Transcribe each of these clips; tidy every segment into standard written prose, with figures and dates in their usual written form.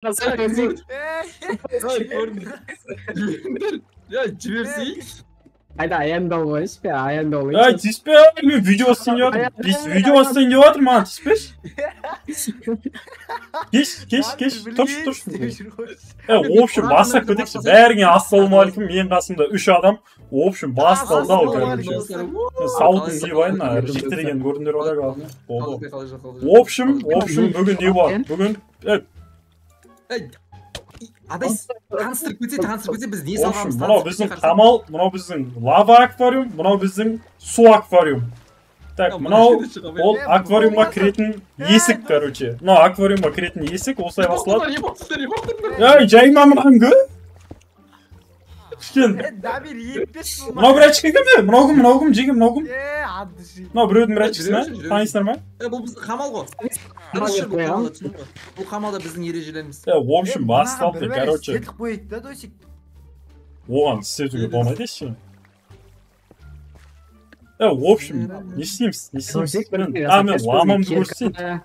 Nasıl benziyor? Ya civersi. Hayda ayağında olmuş be ayağında olmuş. Ya tispe mi video seniyor? Biz video seniyor mu tispe? Geç tur. В общем басып кетейікші. Бәріңе ассалаумағалейкум, мен қасымда 3 адам. В общем бас қалды ау короче. Сауытын киіп алайын, жектерген көрдіңдер ғой. В общем бүгін не бар? Бүгін Адай таныстырып кетсе біз не салғанбыз? мынау біздің қамал, мынау біздің лава аквариум, мынау біздің су аквариум. Так, мынау ол аквариумға кіретін есік, короче. Мынау аквариумға кіретін есік, осылай басылады. Ей, жайма мынаңғы? Кішкен. Мынау бір әчікі кім? Мынау кім? Жеге мынау кім? Мынау біреудің бір әчікісі ме? Танисыңдар ма? Бұл біздің қамал ғой. Бұл қамалда біздің ережелеріміз. В общем, басталды, короче. Сетік қойды да, досик. Оған істетуге болмайды ше. В общем, не істейміз? Мен ламамды көрсетейін.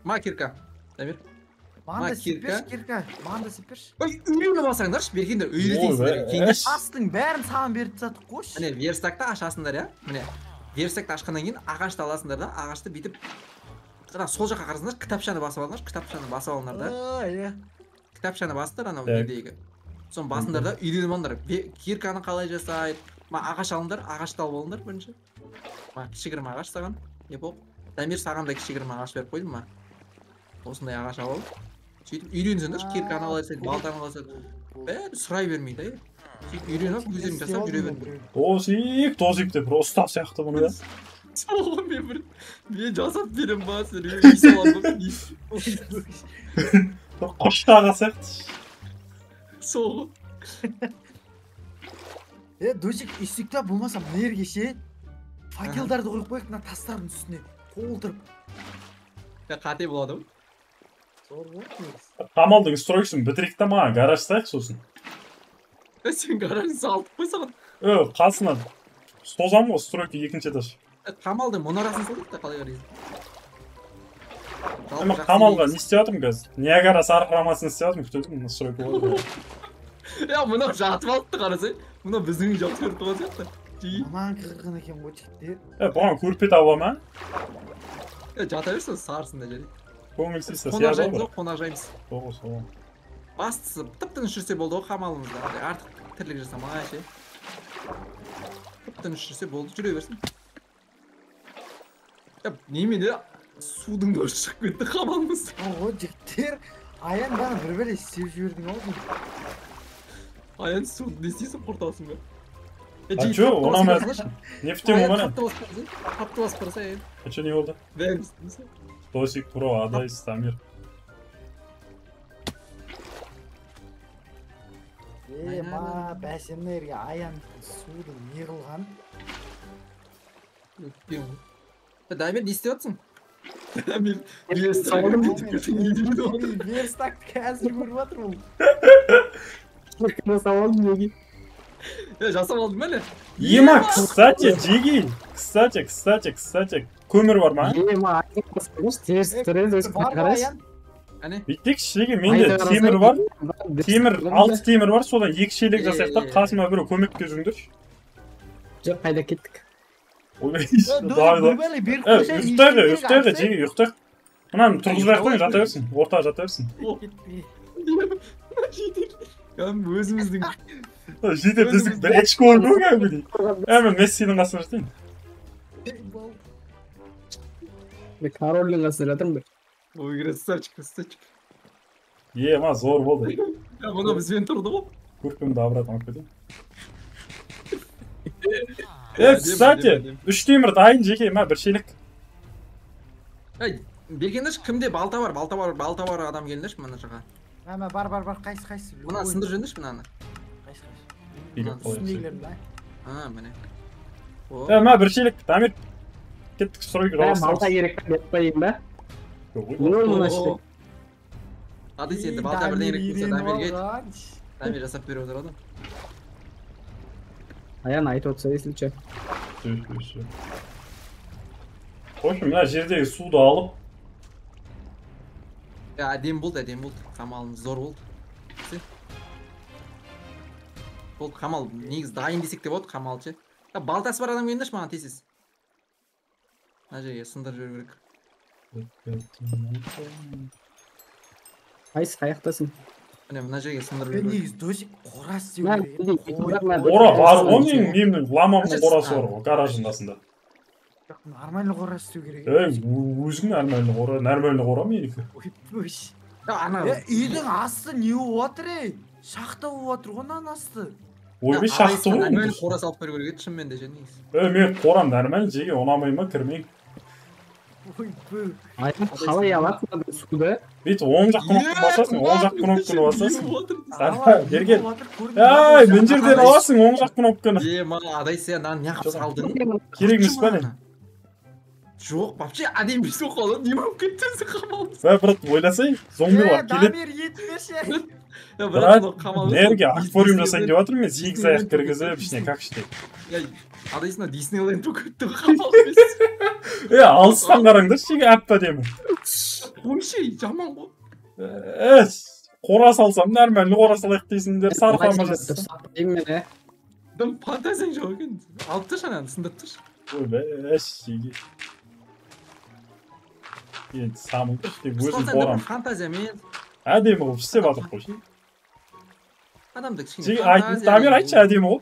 Ма кирка. Дамир. Манда сепеш, кирка. Манда сепеш. Ой, үйрене басаңдаршы, бергендер үйретейсіңдер. Кеңес. Астың бәрін саған беріп тастадық қойшы. Міне, верстакты ашасыңдар, я. Міне, верстакты ашқаннан кейін ағашты аласыңдар да, ағашты бүйтіп сол жаққа қарасыңдар, кітапшаны басып алыңдар, кітапшаны басып алыңдар да. Кітапшаны басыңдар анау үйдегі. Соны басыңдар да, үйреніп алыңдар. Кирканы қалай жасайды? Ағаш алыңдар, ағашты алып алыңдар бірінші. Кішігірім ағаш саған. Не болып? Дамир саған да кішігірім ағаш беріп қойдым ма? Осындай ағаш алып. Сөйтіп үйренсеңдер, кирканы қалай жасайды, балтаны қалай жасайды. Бәрі сұрай бермейді, сөйтіп үйреніп, өздерің жасап жүре беріңдер. Тозик деп ұстап сияқты бұны да. Соғын мен жасап берем ба, сен үй салам ба. Қоштаға сияқты. Соғын. Досик, үстікте болмаса мэрге ше, факелдарды қойып қойып, мына тастардың үстіне толтырып. Қате болады ғой. Қамалдың стройкасын бітірейік та маған гараж салайық сосын. Сен гаражын салдық қой саған. Қасынан тозам ғой стройка екінші этаж. Қамалдың мұнарасын салдық та қалай қарайсың? Қамалға не істеп жатырмын қазір? Ниагара сарқырамасын істеп жатырмын, күтіп стройка болады. Мынау жатып алыпты қарасай. Мынау біздің үй жақсы көріп тұрған сияқты. Маман қырғын екен ғой жігіттер. Бұған көрпе таба ма? Жата берсін сарысында жарайды. Көңілсіз қонақ жаймыз ғой, қонақ жаймыз. Соғы. Бастысы тып-тыныш жүрсе болды ғой қамалымызда. Артық тірлік жасамай ше. Тып-тыныш жүрсе болды, жүре берсін. Немене судың да шығып кетті қамалымыз. Ого, жігіттер, Аян бана бір бәле істеп жібердің ау. Аян суды не істейсің, құртасың ба? А чё, он нам нефтем умана? Қапты басып қараса Аян. А чё не болды? Бәріміз. Тосик Про, Адай, Стамир. Ма, бәсемлерге Аян судың не қылған? Дамир, не істеп жатсың? Дамир, верстакты қазір көріп жатыр бұл. Жасап алдым неге? Жасап алдым әлі? Ема, кстати, Джиги. Кстати, көмір бар ма? Ема, теріс түреді өсіп қарайсың. Биттек шеге менде темір бар. Алты темір бар, содан екі шелек жасайық та қасыма біреу көмекке жүріңдерші. Жоқ, қайда кеттік. Ұйықтайық, Джиги, ұйықтайық. Мынаны тұрғызбай қойын, жата берсін, ортаға жата берсін. Өзіміздің Жейде біздің бір әчкі ой көң әмі. Әмі Мессидің қасына жатайын. Королдің қасына жатырмын бір. Ой, красавчик. Ема, зор болды. Мұна бізбен тұрды ғой. Көрпемді обратно алып кетейін. Кстати, 3 темір дайын жеке ма, бір шелек. Бергендерші, кімде балта бар адам келіндерші мұна жаққа. Бар, қайсы. Мұна сындыр жөндерші мұнаны. Үстіндегілерді да. Міне. Ма, бір шелек, Дамир. Кеттік стройға жалғастырамыз. Балта керек деп қойын ба? Не ол мұна ішті? Ады сенді балта бірден керек болса Дамирге айт. Дамир жасап беріп отыр адам. Аян айтып отырса, если че. В общем, мына жердегі суды алып Әдемі болды. Қамалымыз зор болды. Болды, қамал негізі дайын десек те болады, қамал ше. Балтасы бар адам келіңдерші, маған тезсіз. Мына жерге сындырып жіберу керек. Қайсы қаяқтасың? Міне мына жерге сындырып Мен жіберу керек. негізі досик қора істеу керек. Қора бар ғой менің ламамның қорасы бар ғой гараждың қасында. Жоқ, нормальный қора істеу керек. Өзің нормальный қора менікі. Ойбөш. Ана Үйдің асты не болып жатыр ей? Шахта болып жатыр ғой мынаның асты. Ойбай шақты ғой. нормально қора салып беру керек еді шынымен де ше негізі. Мен қорам нормально жеге ұнамай ма кірмеймін. Ойбөй. Айқын қалай аласың суды? Бүйтіп оң жақ кнопканы басасың, оң жақ кнопканы басасың. Бергел. Ай, Мен жерден аласың оң жақ кнопканы. Маған адай сен неғып салдың? Керек емес па не? Жоқ, вообще әдемі бейсі оқалды, не болып кеттіңіз қамалыз? Брат, ойласай, зомбилар келеді. Дамир етмеші. Брат, нерге аквариум жасайын деп жатырмын мен, сегіз аяқ кіргізіп, ішіне как іште. Адайсына Диснейленд өкетті қамалыз. Алыстан қараңдар, шеге әппа демі. Ойшей, жаман ғой. Қора салсам, нормально қора салайық дейсіңдер, сарқама жасасың. Дым фантазияң жоқ екен. Алып тұршы ананы, сындырып тұршы. Ойбай, шеге. Енді самын деп өзім қорам. Фантазиямен. Әдемі болып істеп жатыр қой. Адамды кішкене Жеге айтын, Дамир айтшы әдемі ғой.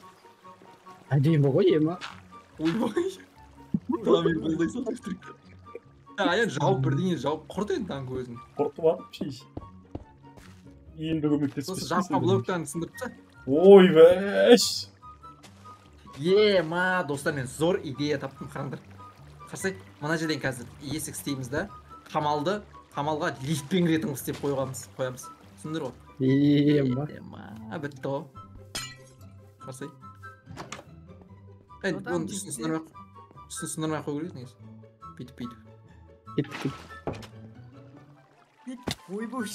Әдемі ғой ема. Ойбай. Дамир қолдай салып тұрып. Аян жауып бірдеңе жауып құрды енді таңғы өзін. Құрты бар, шеш. Енді көмектеспесін. Сосын жапқа блоктарын сындырыпты. Ойбай. Ма, достар, мен зор идея таптым, қараңдар. Қарсай, мына жерден қазір есік істейміз да, қамалға лифтпен кіретін істеп қоямыз. Түсіндір ғой? Ма, бітті ғой. Қарсай. Оны үстін сындырмай қой көрейік негіз. Бүйтіп. Ойбөш.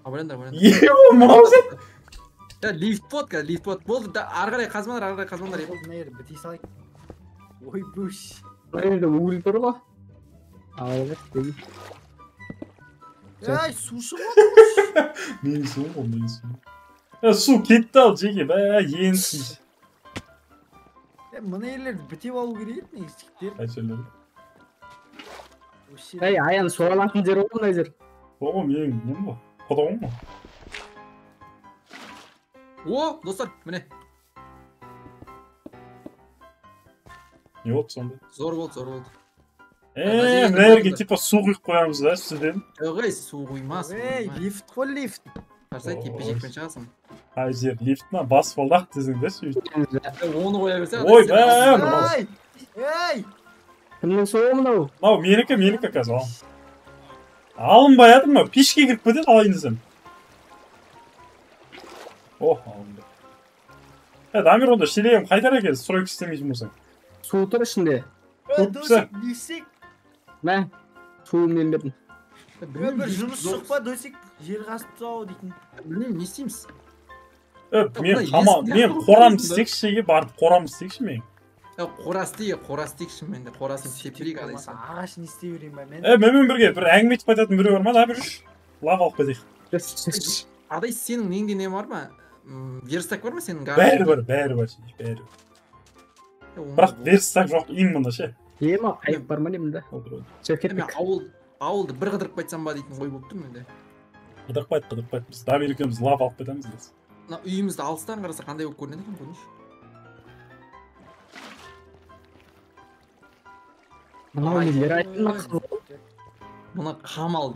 Абырендар. Маузет. Лифт бот. Болды, ары қарай қазмандар. Мына ер біте салайық. Ойбөш. Мына жерде угіл тұр ғой. Алғаш. Ай, сушы ғой. Мен су ғой. Су кетті ал жеге, енсіз. Мына ерлерді бітеп алу керек еді негізіктер. Қайшылы. Аян суалатын жер ғой мына жер. Оғы менің нем ба? Құдағым ба? О, достар, міне. Не болды сонда? Зор болды. Мына жерге типа су құйып қоямыз да үстіден. Ой, су құймас. Лифт қой лифт. Қарсай, тепе-жекпен шығасың. Ай жер лифтна бас болдақ десіңдер сөйтіп. Оны қоя берсе. Ей! Кімнің суы мынау? Мынау менікі қазір ал. Алынбай жатыр ма? Пешке кіріп кетеді алайын десем. Алынды. Дамир онда шелегім қайтар екен, стройк істемейтін болсаң. Су тұр ішінде. Досик, несек? Мә, суын мен бердім. Бір жұмыс шықпа досик, жер қасып сау дейтін. Білмеймін, не істейміз? Мен қорам істекші шеге барып қорам істекші мен. Қора істейікші мен де, қорасын істеп берейік адайса. Ағашын істей берейін ба мен? Менімен бірге бір әңгіме етіп қайтатын біреу бар ма? Дамир үш. Лав алып кетейік. Адай сенің неңде не бар ма? Верстак бар ма сенің гаражыңда? Бәрі бар. Бірақ верстак жоқ именно ше. Ема қайып бар ма деймін да. Мен ауылды бір қыдырып қайтсам ба дейтін ой болып тұр менде. Қыдырып біз Дамир екеуміз лав алып кетеміз біз. Үйімізді алыстан қараса қандай болып көрінеді екен көріңізші. Мынау нелер айттың ақыл. Мына қамал,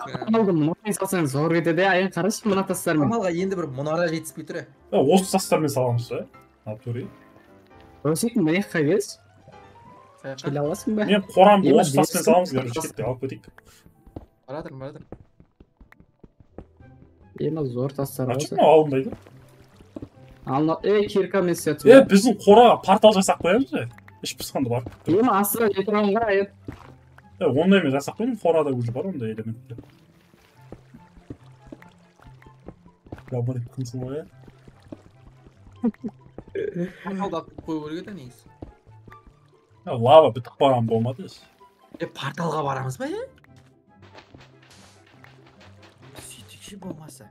Қамалды мұнай салсаң зор кетеді, аян қарашы мына тастармен. Қамалға енді бір мұнара жетіспей тұр. Осы тастармен саламыз ба? Натури. Өсетін мына жаққа кез. Келе аласың ба? Мен қорамды осы тастармен саламыз, көріп кетті, алып кетейік. Барадыр. Ема зор тастар осы. Ачық ма алынбайды? Киркамен істетіп. Біздің қораға портал жасақ қоямыз ба? Іш пысқанды бар. Ема астыға жетірауын қара аян. Ондай мен жасақ қойым, қорада өзі бар ондай элементтер. Габарит қынсылмай. Порталды атып қою керек еді негізі. Лава бітіп барам болмады. Порталға барамыз ба, ше болмаса.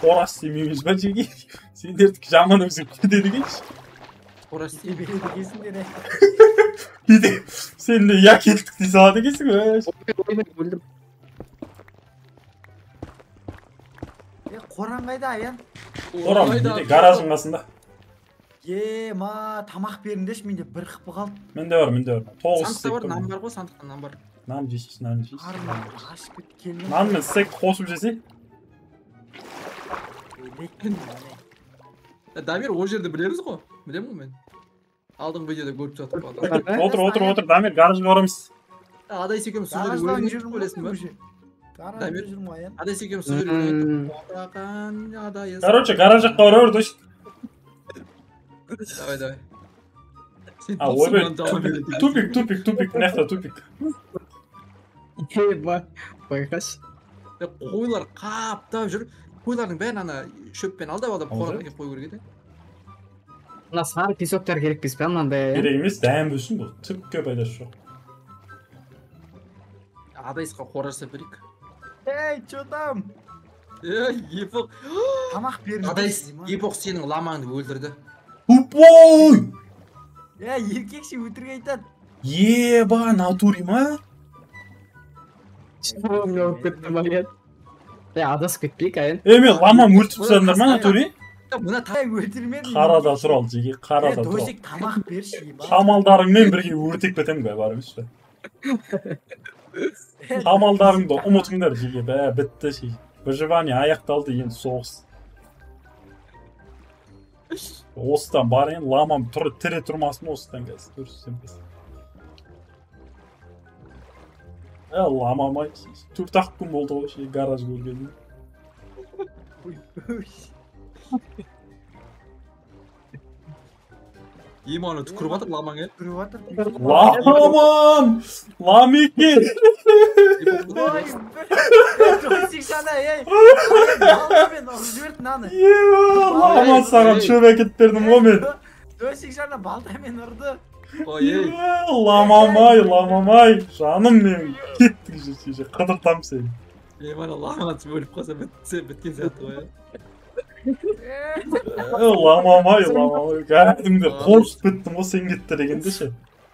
Қора істемейміз ба жеге? Сендердікі жаман өзің кетеді екенші. Қора істеймін. Береді екенсіңдер. Кейде сен де я кеттік дей салады екенсің Өлдім. Қоран қайда аян? Қорам неде гаражың қасында. Ма тамақ беріңдерші, менде бір қыпы қалды. Менде бар. 9 Сандықта бар, нан бар ғой, сандықта нан бар. Нан жейсіз. Қарным ашып келген. Нан мен стек қосып жесе. Дамир ол жерді білеміз ғой. Білемін ғой мен. Алдыңғы видеода көріп жатып қалдым. Отыр. Дамир гаражға барамыз. Адайс екеуміз сол жерде Гараждан өліп жүрмін білесің ба? Гараждан жүрмін аян. Адайс екеуміз сол жерде өліп. Отақан адайс. Короче, гараж жаққа барар досик. Давай. Ойбай, тупик, нехта тупик. Байқаш. Қойлар қаптап жүр. Қойлардың бәрін ана шөппен алдап қораға келіп қой көрге де. Мына сары песоктар керек бес пе мынандай? Керек емес, дәм өсін бұл. Түкке пайдасы жоқ. Адайсқа қора жасап берейік. Чё там? Епоқ. Тамақ беріңдерші. Адайс, Епоқ сенің ламаңды өлтірді. Тупой! Еркекші өтірік айтады. Еба, натури ма? Адасып кетпейік аян. Мен ламам өлтіп тастадыңдар ма натури? Мына Өлтірмедім. Қарада тұр ал жеге, қарада тұр. Досик тамақ берші. Қамалдарыңмен бірге өртек бітем бе, бар емес пе? Қамалдарыңды ұмытыңдар жеге, бітті шей. Выживание аяқталды, енді соғыс. Осыдан барайын, ламам тірі тұрмасын осыдан кәсі, көрсетсем кәсі. Ламам ай, 4-ақ күн болды ғой, шей гараж көргенім. Еманы түкіріп атыр ламаң е. Түріп атыр. Ламам! Ламеке! Досик sana балдамен ұрып жіберді наны. Лама саған шөп әкет бердім ғой мен. Досик sana балдамен ұрды. Ламамай, жаным мен кеттік жүрсе, қыдыртам сені. Еманы ламаңыз өліп қалса біткен сияқты ғой е. Ламамай, кәдімгі қорқып біттім ғой сен кетті дегенде ше.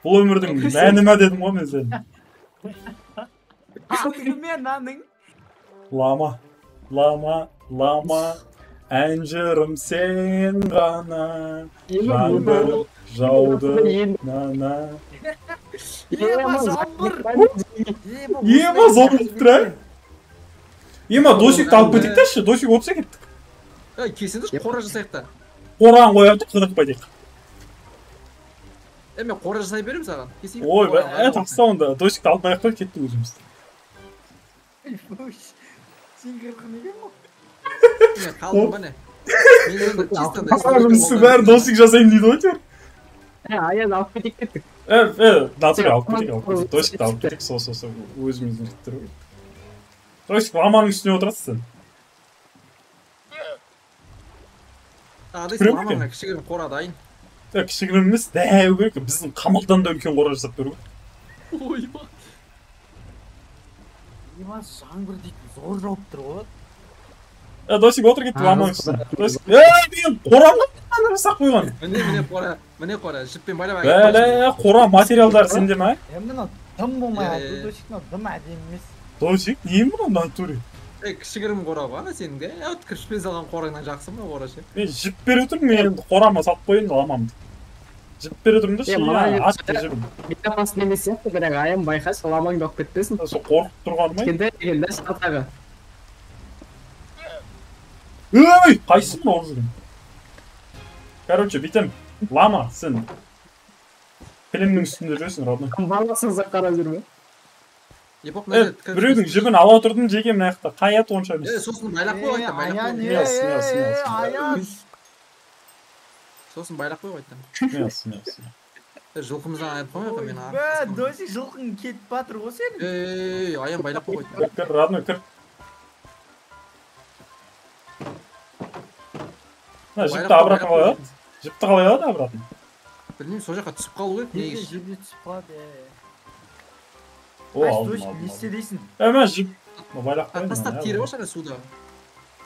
Бұл өмірдің мәні ма дедім ғой мен сені. Мен наның. Лама, әнжірім сен ғана, жаңбыр жауды нана. Ема зорлық тұр ә? Ема досикті алып кетіктеші, досик отса кеттік. Кесіңдерші қора жасайық та. Қоран қояды, қыдықпай дейік. Мен қора жасай берем саған. Ой, тақса онда, досикті алып аяқпай кеттік өзіміз. Сен кірқын екен ғой? Мен қалдым ба не? Қарымсы бәрі досик жасайын дейді ғой тер. Аян алып кетейік кеттік. Натуре алып кетейік. Досикті алып кетейік, сол өзіміздің жеттір ғой. Досик ламаның үстіне отырасыз сен. Адайс ламаңа кішігірім қора дайын. Кішігірім емес, дәу керек. Біздің қамалдан да үлкен қора жасап беру. Ойба. Ема жаңбыр дейді, зор жауып тұр ғой. Досик отыр кетті ламаның үстіне. Досик, мен қорамға қана жасақ қойған. Міне қора, жіппен байлап әкеліп. Қора материалдар сенде ма? Мына дым болмай алды, Досик дым әдемі емес. Досик, не мұны натуре? Кішігірім қора ба сенің де? Кіршпен салған қораңнан жақсы ма қора ше? Мен жіп бере тұрмын, мен қорама салып қойын ламамды. Жіп бере тұрмын да ше, ашып жүрмін. Мен басын емес сияқты, бірақ аян байқаш, ламаңды алып кетпесін. Сол қорқып тұрғаны ма? Кенде дегенде шатағы. Өй, қайсың ол жүрген? Короче, битем, лама, сен пілімнің үстінде жүресің, родной. Баласыңызға қарап жүрме? Біреудің жібін ала отырдың жеге мына яқта, қаят онша емес. Сосын байлақ қой қайттан, Аян, Сосын байлақ қой қайттан. Мес. Жылқымыздан айып қоймай мен ағып. Досик жылқың кетіп батыр ғой сен. Аян байлақ қой қайттан. Кір, родной, кір. Жіпті обратно қалай алады? Жіпті қалай алады обратно? Білмеймін, сол жаққа түсіп қалу керек, негіз. Жібе түсіп қалады. О, Досик, не істе дейсің? Мен жіп байлап қойдым. Тастап тері бар шана суда.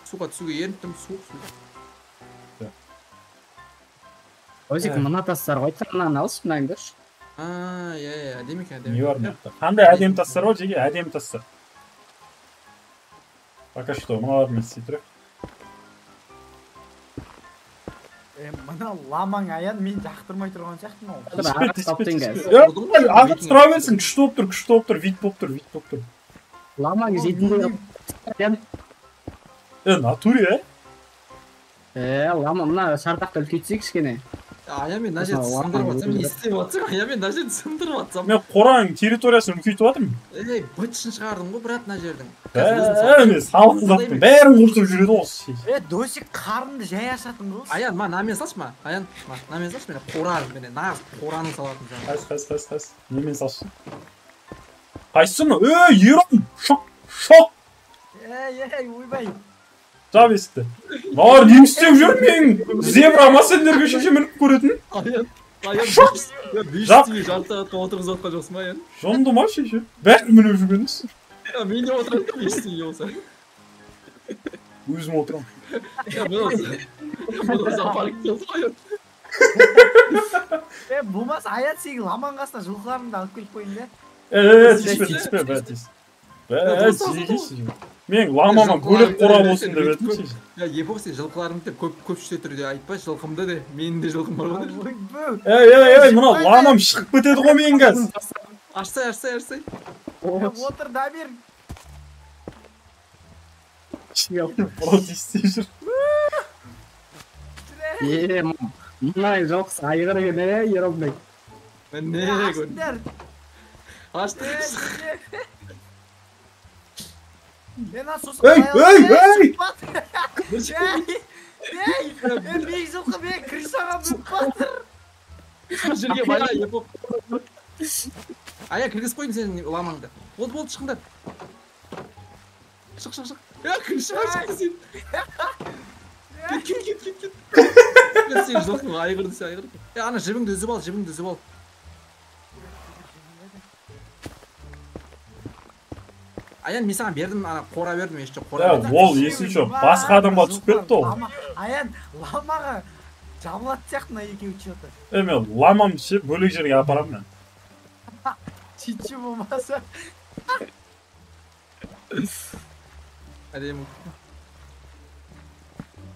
Суға түсуге ерінттім, суық су. Өзек мына тастар ғой, мынаны алшы, мынаны көрші. Иә, әдемі екен, Не бар мында? Қандай әдемі тастар бар, жеге әдемі тастар. Пока что, мыналармен істей Мына ламаң аян мен жақтырмай тұрған сияқтымын ау. Ағаш таптың кәз. Ағаш тұра берсін, күшті болып тұр, вит болып тұр. Ламаң жетінде. Натуре, Лама мына шартақты үлкейтсек кішкене. Аян мен мына жерді сындырып атсам, не істеп атсам, аян мен мына жерді сындырып атсам. мен қораның территориясын үлкейтіп атырмын. Бытшын шығардым ғой, брат, мына жердің. Мен салқындаттым, бәрін құртып жүреді осы. Досик қарынды жай ашатын ғой. Аян, намен салшы ма? Аян, намен салшы, мен қораны, мен нағыз қораны салатын жаңа. Қайсы. Немен салшы? Қайсыны? Ерім! Шок! Ойбай. Жап есікті. Нар, не істеп жүр мен? Зебра сендерге шеше мініп көретін? Аян, Жап! жарты сағатқа отырғызып отқан жоқсың ба, Аян? Жонды ма шеше? Бәрі мініп жүргеніз? Мен де отырамын, ештеңе болса. Өзім отырам. Бұл зоопарк келді ғой, Аян. Болмас аят сені ламаң қасына жылқыларымды алып келіп қойын да. Тиіспе, тиіспе. Мен ламама бөлек қора болсын деп едім сен. Епоқ сен жылқыларыңды көпшілікте түрде айтпай, жылқымды де, менің де жылқым бар ғой. Мына ламам шығып кетеді ғой мен қазір. Ашсай. Отыр да бер. Просто істеп жүр. Мына жылқысы айғыр екен, еромдай. Не көр. Ашты. Мен асос Ей! Мен жылқы мен крисаға бүп батыр. Жерге байла, епоқ. Ая, кіргіз қойын сенің ламаңды. Болды, шықыңдар. Шық. Крисаға шықты сен. Кет. Сен жылқың айғырды сен айғырды. Ана жібіңді үзіп ал. Аян, мен саған бердім, қора бердім, еште қора бердім. Ол есін жоқ, басқа адамға түсіп кетті ол. Аян, ламаға жабылат сияқты мына екеуі чөті. Мен ламам ше бөлек жерге апарам мен. Чичі болмаса. Әдемі.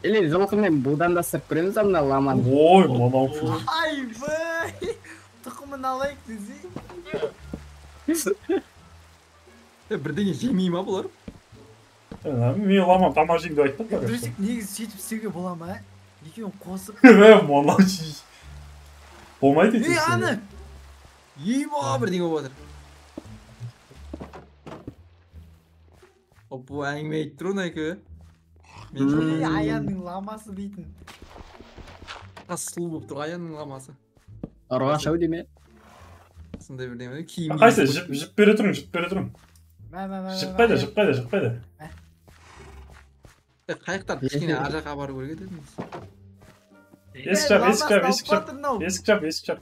Или жылқымен будандастырып көреміз мына ламаны. Ой, мынау шу. Айбай! Тұқымын алайық десе. Бірдеңе жемей ма бұлар? Мен ламам тамақ жейін деп айттым. Дұрысық негізі сөйтіп істеуге бола ма? Екеуін қосып. Мынау жей. Болмайды екен. Аны! Ема бірдеңе болып жатыр. Бұл әңгіме айтып тұр оны әке. Аянның ламасы дейтін. Сұлу болып тұр Аянның ламасы. Ұрғаш ау деме. Сондай бірдеңе. Қайсы, жіп бере тұрың. Жықпайды. Қайықтар кішкене ар жаққа бару керек еді. Есік жап.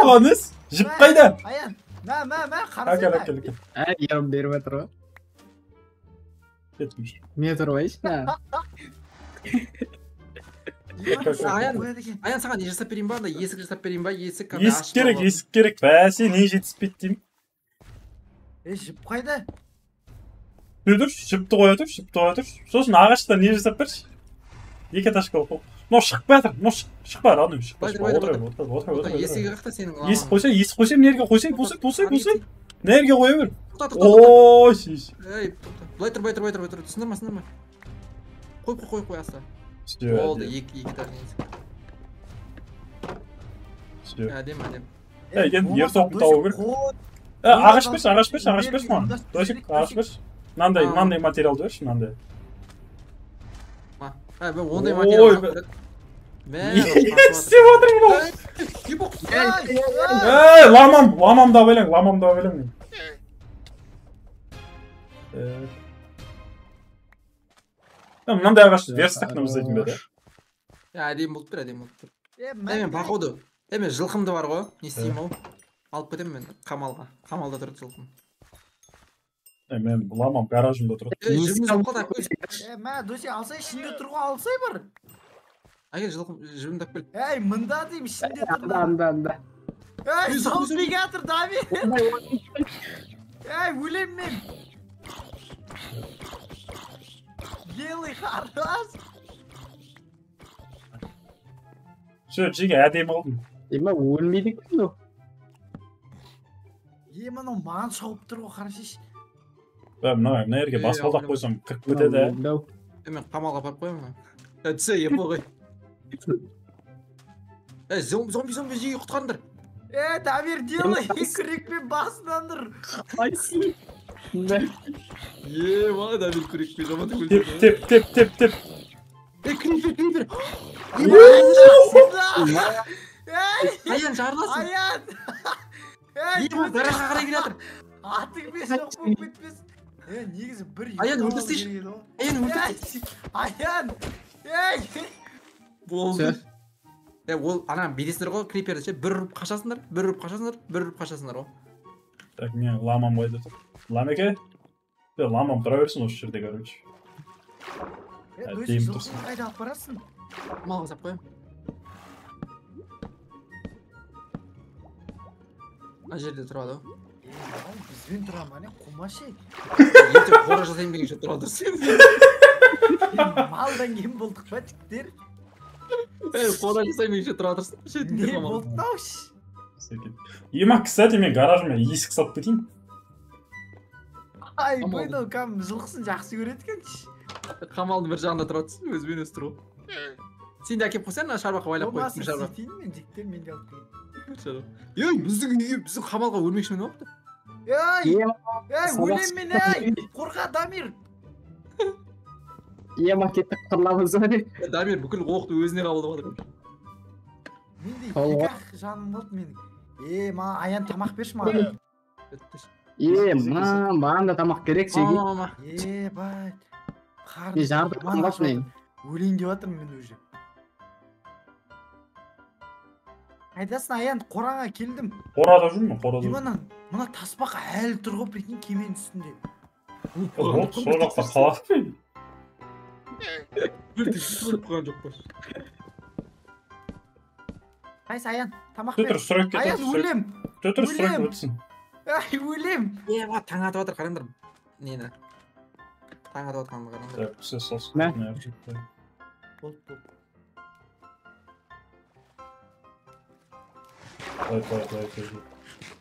Оғаныз, жіп қайда? Аян, қарасың. Әкел. Ерім беріп атыр ғой. Мен тұрбайшы, Аян саған не жасап берейін ба? Есік жасап берейін ба? Есік керек. Бәсе, не жетіспейді деймін. Жіп қайда? Өдір, жіпті қоя тұр. Сосын ағашта не жасап берші? Екі этажға оқу. Но шықпай атыр, ану шықпай. Отыр. Есігі қақта сенің ламаң. Есік қойсай, нерге қойсай. Нерге қоя бер. Ой, шеш. Бұлай тұр, түсіндірма. Қой, аста. Болды, екі тәрін есік. Әдем. Ер соқын тауы бер. Ағаш берші маған. Досик, ағаш берші. Мынандай материалды берші, мынандай. Ондай материал жоқ. Не істеп отырмын ол? Ламам да байлаң. Мынандай ағаш верстакнымыз дейтін беді. Әдем болып тұр. Мен бақуды. Мен жылқымды бар ғой, не істеймін ау? алып кетемін мен қамалға. Қамалда тұрды жылқым. Мен ламам гаражымда тұрады. Жібіміз жоқ қой тап кел. Мә досе алсай ішінде тұрғы алсай бар. Әкел жылқым жібімді тап кел. Ей мында дейм ішінде тұрды. Анда. Ей зомбигатор Дамир. Ей өлем мен. Белый харас. Şöyle cige әдемі алдым. Ема өлмейді екен ол. Мынау маған шауып тұр ғой қарашеш. Мына жерге баспалдақ қойсам кіріп кетеді. Мен қамалға апарып қоямын. Түсе еп ғой. Зомби жиі құтқарыңдар. Дамир делай күрекпен басынан тұр. Қайсың? Бала Дамир күрекпен жаман Теп. Крипер. Аян жарыласың. Аян. Ол гаражға қарай келе жатыр. Атыңмен жоқ болып кетпес. Негізі бір Аян өлтірсейші. Аян өлтірсейші. Аян. Болды. Ол ана бересіңдер ғой криперді ше, бір ұрып қашасыңдар ғой. Так, мен ламам қойды тұр. Ламеке? Ламам тұра берсін осы жерде, короче. Өз жылқын қайда алып барасың? Малға сап қоям. Ана жерде тұрады ғой. Бізбен тұра ма не қумашы? Ертең қора жасайын деген ше тұрады сен. Малдан кем болдық па жіктер? Қора жасайын деген ше тұрадырсың. Не болды науш? Ема, кстати, мен гаражыма есік салып кетейін. Ай, бұйды кәм жылқысын жақсы көреді кәнші. Қамалдың бір жағында тұрадысың, өзімен өз тұру. Сен де әкеп қойсаң, шарбаққа байлап қойып. Болмасын сетейін мен жіктер мен де алып қойып. Біздің үйге, біздің қамалға өлмекшімен өпті. Өлем мен, қорқа Дамир. Ема кеттік қырламыз өре. Дамир бүкіл оқты өзіне қабылдап отыр. Менде екі-ақ жаным болды менің. Ма Аян тамақ берші маған. Маған да тамақ керек жеге. Бай. Жарды қамбас мен. Өлейін деп жатырмын мен уже. Қайдасың Аян, қораға келдім. Қорада жүрмін, қорада. Мына таспақ әлі тұр ғой прикинь кеменің үстінде. Сол жақта қалады мен. Бір тексіп қойған жоқ қой. Қайсы Аян, тамақ бер. Төтір сұрайып кетіп. Аян өлем. Төтір сұрайып өтсін. Өлем. Таң атып жатыр, қараңдар. Нені? Таң атып жатқанды қараңдар. Так, все салсын. Болды.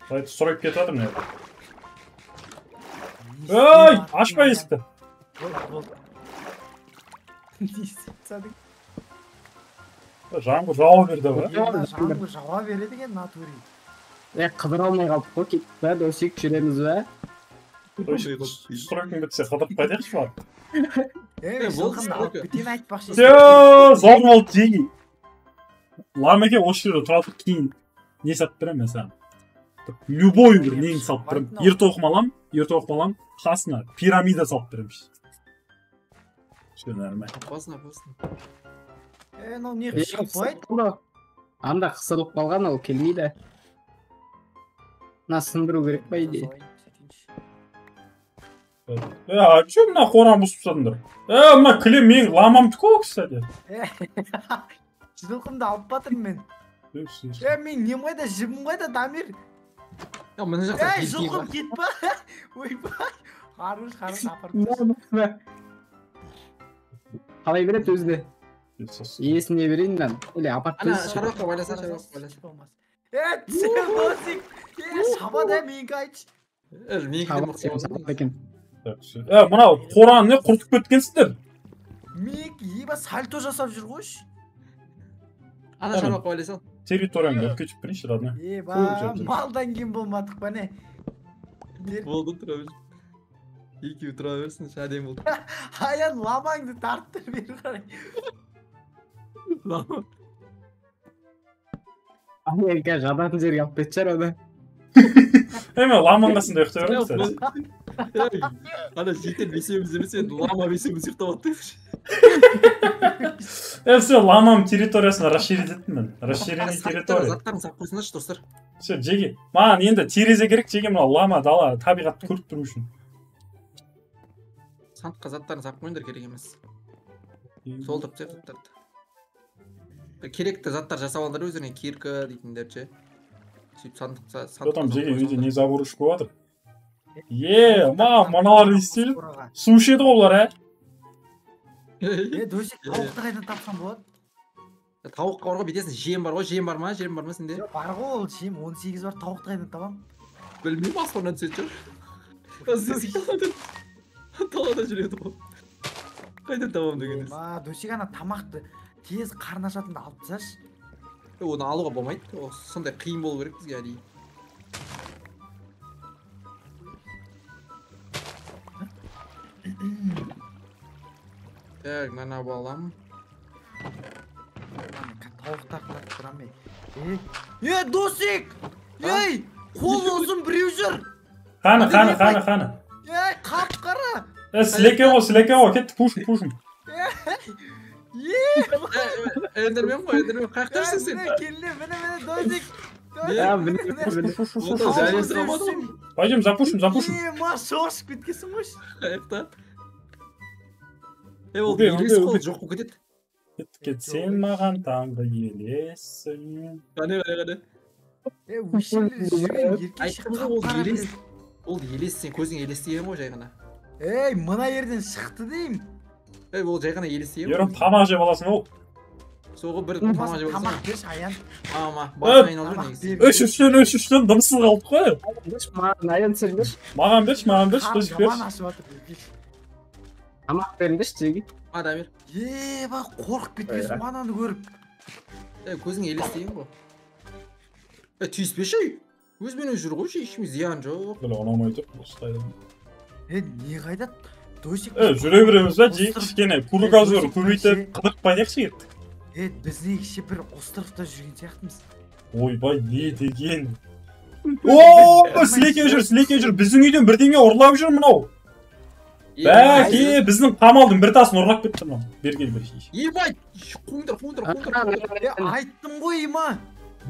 Давай, сұрайып кетіп жатыр не? Ой, ашпа есікті. Болды. Не істеп тастадың? Жаңбыр жауа берді ба? Жаңбыр жауа береді екен натури. Қыдыра алмай қалдық қой, кеттік бә, досек жүреміз бә. Сұрайқын бітсе қыдырып қайтайықшы бар. Жылқымды алып кетейін айтпақшы. Залым алып жеги. Ламеке осы жерде тұрады кейін не сатып берем мен саған. Любой бір нені салып берем. Ертоқым алам, қасына пирамида салып берем. Все нормально. Басына. Мынау не қышқапайды? Анда қысылып қалған ол келмейді. Мына сындыру керек па иде? Че мына қораны бұзып тастадыңдар? Мына кілем менің ламамдікі ғой, кстати. Жылқымды алып батырмын мен. Мен нем қайда, жібім қайда, Дамир? Мына жақта жылқым кетпа. Ойбай. Қарыш апарып. Қалай береді өзіне? Иесіне берейін мен. Апарып ана шаруаққа байласа. Сен досик. Шабада менікі айтшы. Мына қораны не құртып кеткенсіңдер? Менікі еба сальто жасап жүр қойшы. Ана шаруаққа байласан. Территорияңды өп кетіп берейінші, родной. Малдан кем болмадық па не? Болды, тұра берсін. Екеуі тұра берсін, әдем болды. Аян ламаңды тарттыр бері қарай. Лама. Аян жадатын жерге алып кетшер оны. Мен ламанғасында ұйықтай беремін. Ана жетер бесеуміз емес енді лама бесеуміз ұйықтап алды. Все, ламам территориясын расширить еттім мен. Расширение территория. Заттарын сап қойсындаршы достар. Все, жеге. Маған енді терезе керек, жеге мына лама дала табиғатты көріп тұру үшін. Сандыққа заттарын сап қойыңдар, керек емес. Сол тұрып заттарды. Керекті заттар жасап алыңдар өздеріне, кирка дейтіндер ше. Сөйтіп сандыққа там жеге үйде не заборыш қойватыр. Маналар істеліп су ішеді ғой олар, Досик, тауықты қайдан тапсам болады? Тауыққа бар ғой, бетесің, жем бар ғой, жем бар ма сенде? Бар ғой, ол жем 18 бар, тауықты қайдан табам? Білмеймін, аспаннан түседі жүр. Талада жүреді ғой. Қайдан табам дегеніз? Досик ана тамақты тез қарны ашатынды алып тасташы. Оны алуға болмайды, сондай қиын болу керек бізге әдейі. Так, мына балам. Тауықтарды тұрам мен. Досик! Қол ұзын біреу жүр! Қаны. Қап-қара! Сілеке ғой, кетті, пушым. Эндермен ғой, қаяқтарсың сен? Келіне, міне, Досик! Пойдем, запушим. Шошып кеткесің қойшы. Қаяқта? Ол елес қол жоқ бұл кетеді. Кетсен маған таңғы елессің. Қане. Ол елес, сен көзің елес деген ғой жай ғана. Мына ерден шықты дейм. Ол жай ғана елес деген ғой. Ерім тамақ жеп аласың ол. Соғы бір тамақ жеп аласың. Тамақ берші, Аян. Басын айналып жүр негізі. Өшіштен дымсыз қалдық қой. Маған Аян сен берші. Маған берші, Досик берші. Тамақ беріңдеші жеге. Дамир. Қорқып кеткесің мананы көріп. Көзің елес деген ғой. Түйіспеші. Өзімен жүр ғой, ешкімге зиян жоқ. Біле ұнамай тұр, ұстайды. Не қайда? Досик... жүре береміз ба, жейік кішкене кругозор көбейтіп қыдықпай декші кеттік. Біз негізше бір островта жүрген сияқтымыз. Ойбай, не деген. Сілеке жүр, біздің үйден бірдеңе ұрлап жүр мұнау. Бәке, біздің қамалдың бір тасын ұрлап кетті мұнау. Бергел бір шеш. Ебай, қойыңдар. Айттым ғой, Има.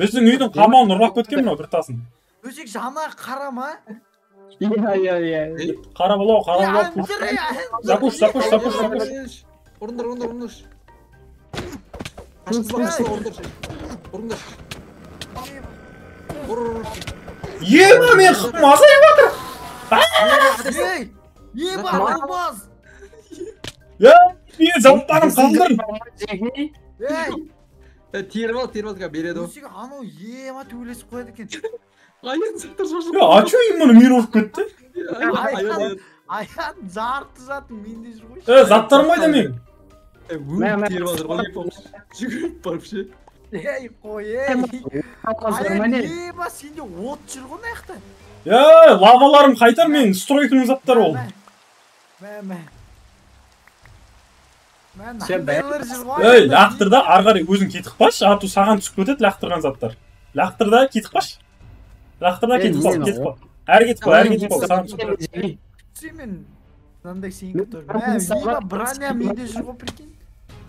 Біздің үйдің қамалын ұрлап кеткен мұнау бір тасын. Досик, жана қара ма? Қара болау. Запуш. Орындар. Орындар. Ема, мен мазайып атыр. Бар, olmaz. Мен зауыттарым қалдырын. Теріп ал, береді о. Досик, анау ема төбелесіп қояды екен. Аян заттар шашылып. Ачу емені мен ұрып кетті. Аян жарты затын менде жүр ғой. Заттарым қайда мен? Теріп алдыр ғой, жүгіріп барып ше. Қой, Аян ема сенде от жүр ғой наяқта. Лаваларым қайтар мен, стройкінің заттар ол. Лақтырда арғары өзің кетіп қаш, ату саған түсіп кетеді лақтырған заттар. Лақтырда кетіп қаш. Лақтырда кетіп қал. Әрі кетіп қал, саған түсіп кетеді. Сен мынандай сен кетіп тұр. Браня менде жүр ғой, прикинь.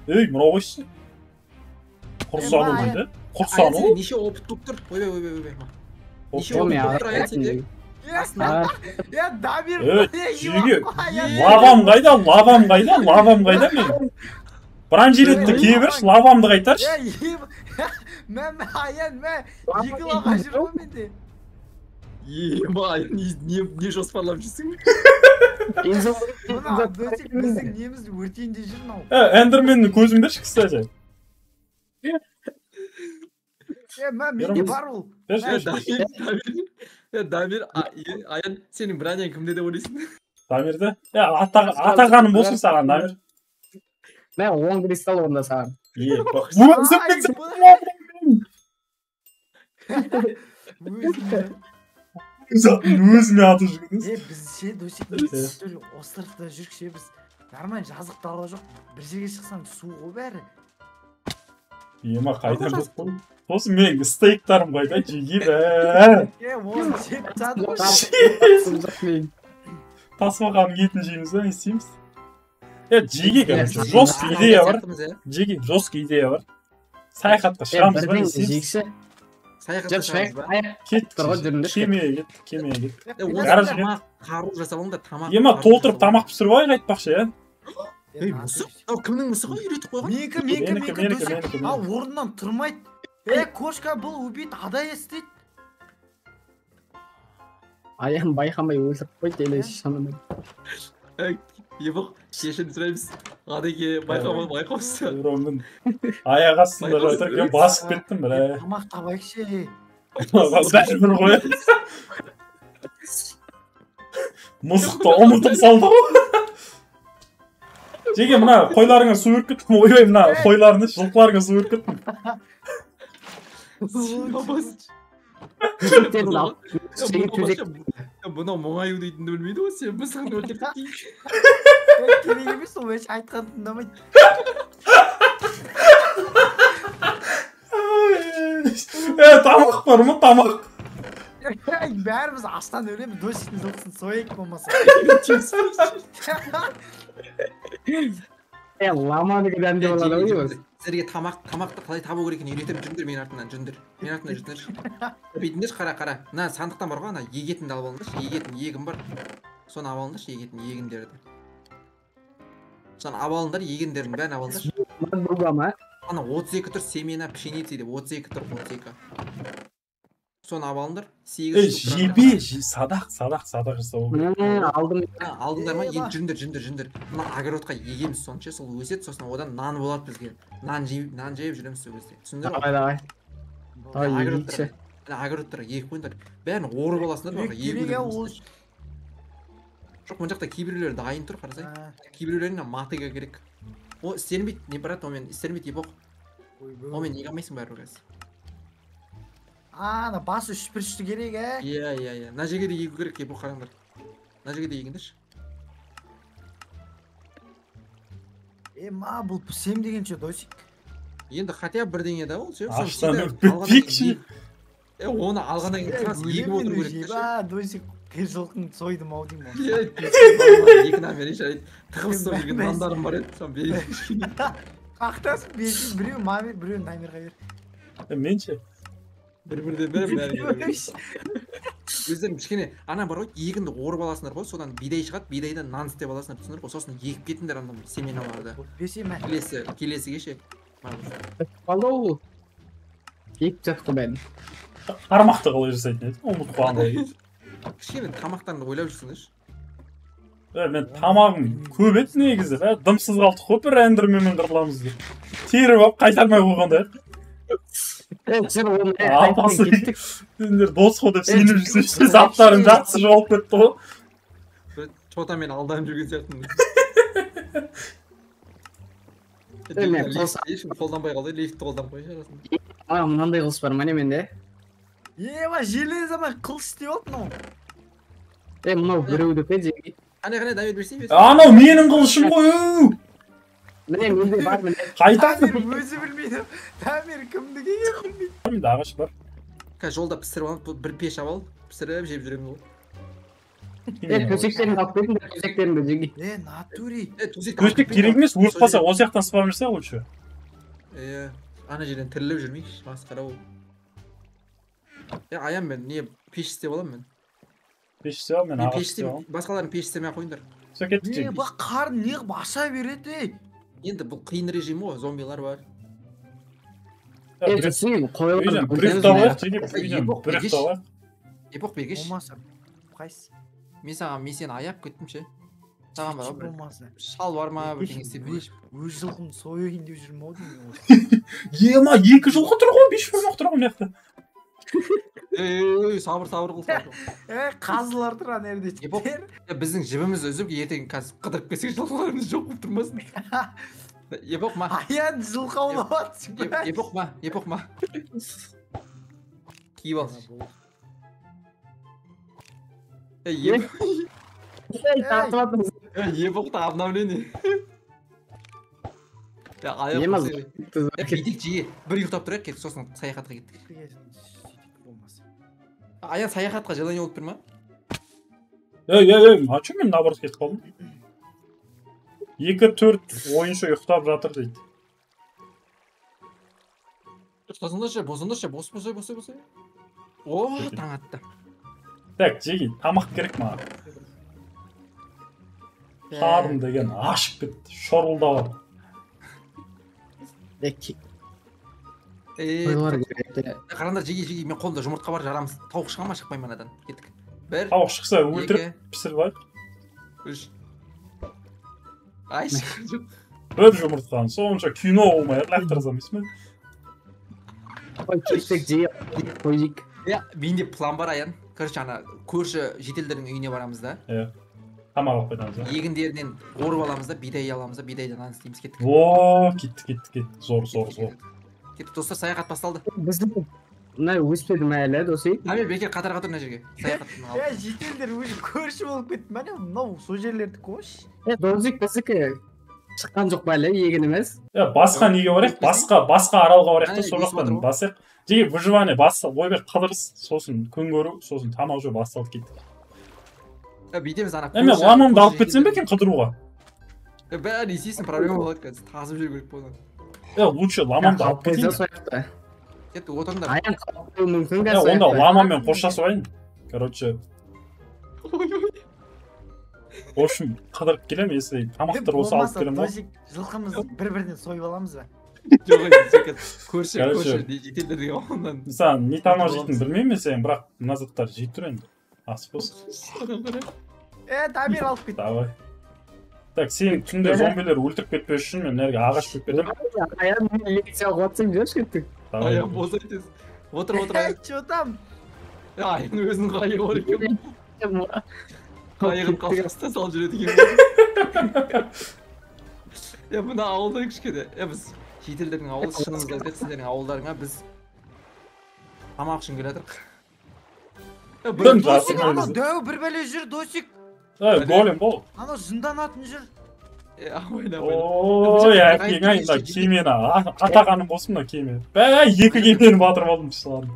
Мынау қойшы. Құрсану дейді. Құрсану? Неше опыт көп тұр? Ойбай. Неше опыт көп тұр аян сенде? Дамир, лавам қайда мен? Бранжилетті кейбірш, лавамды қайтарш. Аян, екі лава жүр ғой менде. Аян, не жоспарлап жүрсің? Біздің неміз өртейінде жүр нау. Эндерменнің көзін берші, кстати. Менде бар ол. Дамир, Аян, сенің браняң кімде деп ойлайсың? Дамирді? Атағаным болсын саған, Дамир. Мен 10 кристалл онда саған. Өзіме аты жүргіз. Біз ше, Досик, островта жүрікше біз. Нормально жазық дала жоқ. Бір жерге шықсаң су ғой бәрі. Ема қайда жоқ қой. Осы менің стейктарым қайда жеге бә. Оны жеп жатыр. Тасбақаның етін жейміз ба, не істейміз? Жеге жестко идея бар. Жеге жестко идея бар. Саяхатқа шығамыз ба, не істейміз? Саяхатқа шығамыз ба? Кемеге кет. Қару жасап алыңдар, тамақ. Ема толтырып тамақ пісіріп алайық айтпақшы, иә? Мысық? Кімнің мысығы үйретіп қойған? Менікі. Орнынан тұрмайды. Кошка бұл убит, адай естейді. Аян байқамай өлтіріп қойды, еле шанымен. Ебақ, кешірім сұраймыз. Адеке байқамыз. Ромның аяқ астында жатыр, мен басып кеттім, бірі. Тамақ табайықшы. Бәрібір ғой. Мысықты ұмытып салды ғой. Жеге мына қойларыңа су өріп кеттім, ойбай мына қойларыңа жылқыларыңа су өріп кеттім. Төсектерін алып, Бұна мұңаю дейтінді білмейді ғой, сен мысығын өлтіріп дейін. Керек емес, ол өш айтқан тыңдамайды. Тамақ бар ма, тамақ? Бәріміз аштан өлеміз, досиктің жылқысын сойып болмаса. ламаны кедәнде болады ғой. Сіздерге тамақты қалай табу керекін үйретіп жүріңдер, мен артынан жүріңдер. Мен артынан жүріңдерші. Бүйтіңдерші, қара. Мына сандықтан бар ғой, ана егетінді алып алыңдаршы, егін бар. Соны алып алыңдаршы, егіндерді. Соны алып алыңдар, егіндердің бәрін алып алыңдаршы. Ана 32 тұр семена пшеница деп, 32 тұр, 32. Соны алып алыңдар. Жебе, садақ жасау. Алдыңдар ма? Енді жүріңдер. Мына огородқа егеміз сонша, сол өсет, сосын одан нан болады бізге. Нан жайып жүреміз сол кезде. Түсіндір ма? Огородтарға егіп қойыңдар. Бәрін орып аласыңдар ба? Жоқ, мұн жақта кейбіреулер дайын тұр, қарасай. Кейбіреулеріне матыға керек. О, істермейді, не барады, омен істермейді, ебоқ. Омен неге алмайсың бәрі өргәз. Ана басы үшпірішті керек, ә? Иә. Мына жерге де егу керек, ебоқ қараңдар. Мына жерге де егіңдерші. Ма, бұл пісем дегенше, досик. Енді хотя бірдеңе да ол, аштан бітпекші. Оны алғаннан кейін егіп отыру керек. Досик, кер жылқын сойдым ау деймін. Екі нан берейші айт. Тығыз сой жүрген нандарым бар еді, соны берейші. Қақтасын, берсін, біреу маме, біреу намерға бер. Менше? Бір-бірден бәрі. Өздерің кішкене, ана бар ғой, егінді орып аласыңдар ғой, содан бидай шығады, бидайдан нан істеп аласыңдар, түсіндір ғой, сосын егіп кетіңдер анда семеналарды. Бесе мә. Келесі кеше. Қалды ол? Егіп жатқы бәрін. Қармақты қалай жасайтын еді, ұмыт қуандай. Кішкене тамақтарыңды ойлап жүрсіңдерші. Мен тамағым көп еді негізі, дымсыз қалдық қой, бір әндірмемен қырыламыз деп. Теріп алып қайтармай қойғанда еді. Апасы сендер дос қой деп сеніп жүрсеңші, заттарың жақсы жоғалып кетті ғой. Чотамен алданып жүрген сияқтымын. Қолданбай қалды, лифтті қолданып қойшы арасында. Мынандай қылыс бар ма менде? Ема, железама қылыс істеп алды мынау. Мынау біреудікі жеге. Қане, дәмет берсей? Анау менің қылышым ғой. Міне, менде бар, міне. Қайтады. Өзі білмейді. Дәмер кімдіге білмейді. Менде ағаш бар. Жолда пісіріп алып, бір пеш алып, пісіріп жеп жүремін ғой. Төсектерін алып бердім, төсектерін жеге. Натури. Төсек керек емес, өрт қалса, ол сияқтан сыпап жүрсе лучше. Ана жерден тіріліп жүрмейші, масқара ол. Аян мен, не пеш істеп алам мен? Пеш істеп алам, мен ағаш істеп алам. Басқаларын пеш істемей қойыңдар. Ба қарын неғып аша береді, Енді бұл қиын режим ғой, зомбилар бар. Епоқ бергеш. Қайсы? Мен сені аяп кеттім ше. Саған бар ғой, шал бар ма, бірдеңе істеп берейші. Өз жылқым сойын деп жүрмін ау деймін. Ема, 2 жылқы тұр ғой, 5 жылқы тұр ғой мыяқта. Сабыр қыл. Қазылар тұр ана ерде. Біздің жібіміз үзіп, ертең қазір қыдырып келсек жылқыларымыз жоқ болып тұрмасын. Епоқ ма? Аян жылқы аулап атсың. Епоқ ма? Киіп алшы. Епоқта обновление. Бидек жиге, бір ұйықтап тұрайық кеттік, сосын саяхатқа кеттік. Аян саяхатқа желание болып тұр ма? Açым мен наоборот кетіп қалдым. 2-4 ойыншы ұйықтап жатыр дейді. Босыңдаршы, бос. О, таң атты. Так, жеги, тамақ керек маған. Қарым деген ашып кетті, шорылдап. Қараңдар, жеги, мен қолымда жұмыртқа бар, жарамыз. Тауық шыға ма, шықпай ма мынадан? Кеттік. 1, Тауық шықса өлтіріп пісіріп алайық. 3. Ай, Бір жұмыртқаны, сонша кино болмай лақтырсам емес ме? Кеттік жиі қойдық. менде план бар аян. Короче, ана көрші жетелдердің үйіне барамыз да. Тамақ алып қайтамыз. Егіндерінен орып аламыз да, бидай аламыз да, бидайдан нан істейміз, кеттік. О, кетті. Зор. Кеттік, достар, саяхат басталды. Біздің мына өспеді ме әлі досы? Мен бекер қатарға тұр мына жерге. Саяхаттың алды. Жетелдер уже көрші болып кетті. Міне мынау сол жерлерді қош. Дозик біздікі шыққан жоқ па әлі, егін емес? Басқа неге барайық? Басқа аралға барайық та сол жақтан басайық. Жеге выживание басталды. Ойбай қыдырыс, сосын күн көру, сосын тамақ жеу басталды кеттік. Бүйтеміз ана. Мен ламамды алып кетсем бе екен қыдыруға? Бәрі есейсің, проблема болады қазір. Тасып жүру керек болды. Лучше ламамды алып кетейін. Кетті, отырыңдар. Аян қалып мүмкін бе? Онда ламамен қоштасып алайын. Короче. В общем, қыдырып келем, если тамақтар болса алып келем ба? Жылқымыз бір-бірден сойып аламыз ба? Жоқ, көрші жетелдер деген ондан. Сен не тамақ жейтін білмеймін сен, бірақ мына заттар жей тұр енді. Ас болсын. Дамир алып кет. Давай. Так, сен түнде зомбилер өлтіріп кетпес үшін мен нәрге ағаш көп кетем. Аян лекция қуатсың жүрші кеттік. Аян болса айтыз. Отыр, аян. Че там? Аян өзінің қайығы бар екен. Қайығын қалқасына салып жүреді екен. Мына ауылда кішкене. Біз жетелдердің ауылы, шынымызды айтайық, сіздердің ауылдарыңа біз тамақ үшін келедік. Досик, ана дәу бір бәле жүр, Досик. Голем бол. Ана жынданатын жүр. Ой, әкең айында кемені атағаным болсын да кеме. Екі кемені батырып алдым шыларым.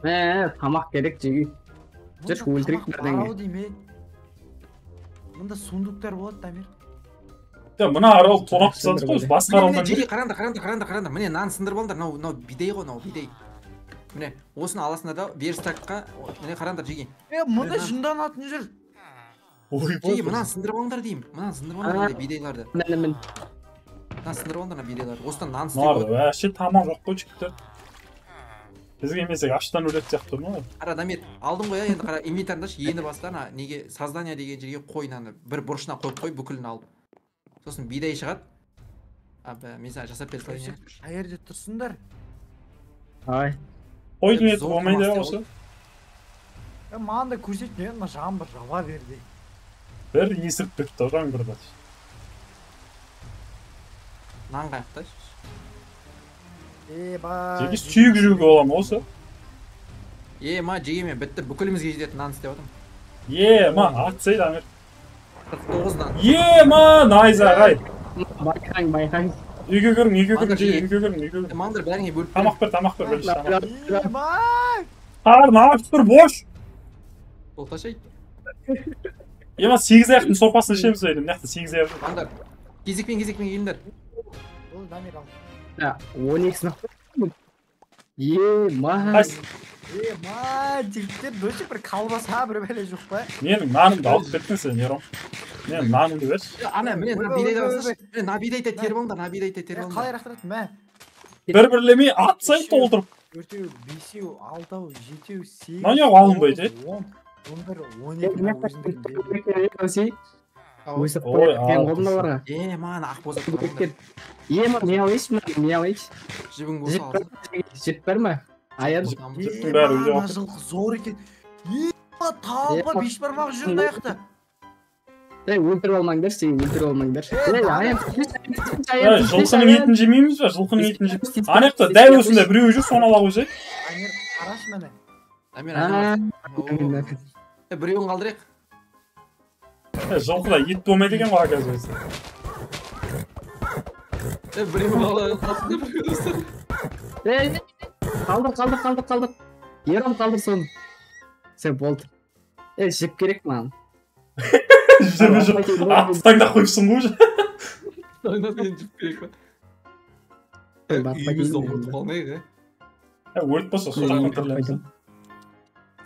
Тамақ керек жеге. Жүрші өлтірек бірдеңе. Мұнда сундуктар болады, Дамир. Мына аралық тонап тысадыз қой, басқа аралдан жеге қараңдар. Міне нан сындырып алыңдар, мынау бидай ғой, мынау бидай. Міне, осыны аласында да верстакқа, міне қараңдар жеге. Мұнда жынданатын жүр. Жеге, мынаны сындырып алыңдар деймін. Мынаны сындырып алыңдар бидайларды. Мынаны сындырып алыңдар бидайларды. Осыдан нан істеп қой. Әше тамақ жоқ қой жігіттер. Бізге емесек аштан өледі сияқты тұр ма? Қара, Дамир, алдың ғой, енді қара, инвентарындашы, ені баста, неге создание деген жерге қой, бір бұрышына қойып қой, бүкілін алып. Сосын бидай шығады. Мен саған жасап беріп салайын. Қай жерде тұрсыңдар? Ай. Қойдың еті болмайды осы. Маған да көрсеткен, жаңбыр жауа берді. Бір есіріп кетті жаңбырда. Нан қаяқтайшы. Жеге сүйік жүруге оламын осы. Жеге мен бітті, бүкілімізге жететін нан істеп атым. Атсай Дамир. 49-дан. Найз ағай. Байқаң. Үйге көрің жеге. Маңдар бәріңе бөліп тамақ бер. Қарын ағаш тұр бош. Олташай. 8 аяқтың сорпасын ішеміз өйдім, неқті 8 аяқтың. Маңдар, кезекпен келіңдер. Ол Дамир ал. 12-сін жігіттер бөлшек бір қалбаса бір бәле жоқ па? Менің нанымды алып кеттің сен, Ером. Менің нанымды берші. Міне, бидайды басашы. Бидайды теріп алыңдар, бидайды теріп алыңдар. Қалай рақтырады, мә? Бір-бірлемей атсай толтырып. 4-еу, 5-еу, 6-еу, 7-еу, 8-еу. Мана алынбайды. 11, 12. Өсіп қойып қолында барға. Маған ақ бозат қойыңдар. Не алайшы? Жібің болса алсын. Жіп бар ма? Аян. Жіптің бәрі үйде Ана жылқы зор екен. Талға беш бармақ жүрді аяқта. Өлтіріп алмаңдар, Аян. Жылқының етін жемейміз бе? Жылқының етін жемейміз. Анекта дәл осында біреу жүр, соны ала қойсай. Қараш мәне. Біреуін қалдырайық. Жылқыда ет болмайды екен ғой қазір. Біреуін қалдыр. Ером қалдыр соны. Сен болды. Жіп керек маған. Жүре жоқ. Атты таңдап қойыпсың ғой уже. Ойнап енді жүріп керек па. Үйімізді ұмытып қалмайық, Өрт болса сол жақтан кіреміз.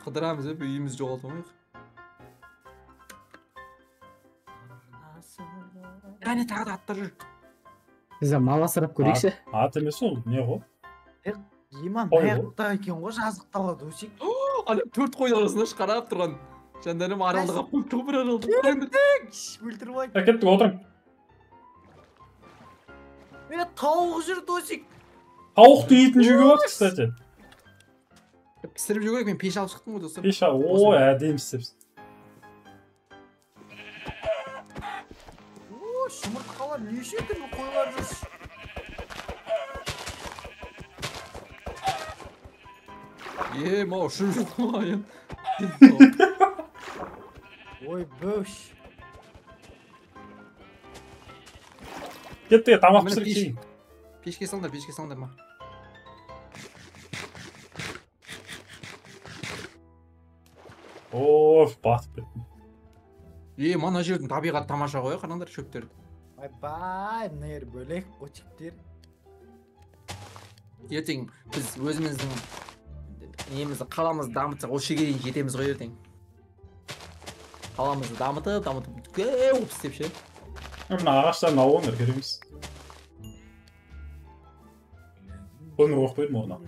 Қыдырамыз, үйімізді жоғалтпамайық. Әне тағы да аттар жүр. Біз мал асырап көрейікші. Ат емес ол, не ғой? Иман Қой ғой. аяқта екен ғой, жазықталады өсек. Ана 4 қойдың арасында қарап тұрған. Жандарым аралдыға қойып тұр бір аралды. Өлтіріп айт. Кеттік, отырың. Тауық жүрді өсек. Тауықты етін жеуге болады, кстати. Пісіріп жеу керек, мен пеш алып шықтым ғой достар. Пеш ал, ой, әдемі істепсің. Шымыртқалар неше түрлі қойлар жүр. Мау, ұшып жүрді ғой. Ой, бөш. Кеттік, тамақ пісіріп жейін. Пешке салыңдар ма. Оф, батып кеттім. Мана жердің табиғат тамаша ғой, қараңдар шөптерді. Бай, мына бөлек қочектер. Ертең біз өзіміздің немізді қаламызды дамытсақ, осы жерге дейін жетеміз ғой ертең. Қаламызды дамытып, көп істеп ше. Мына ағаштарын алып оңдар кереміз. Көмір оқып қойдым оған.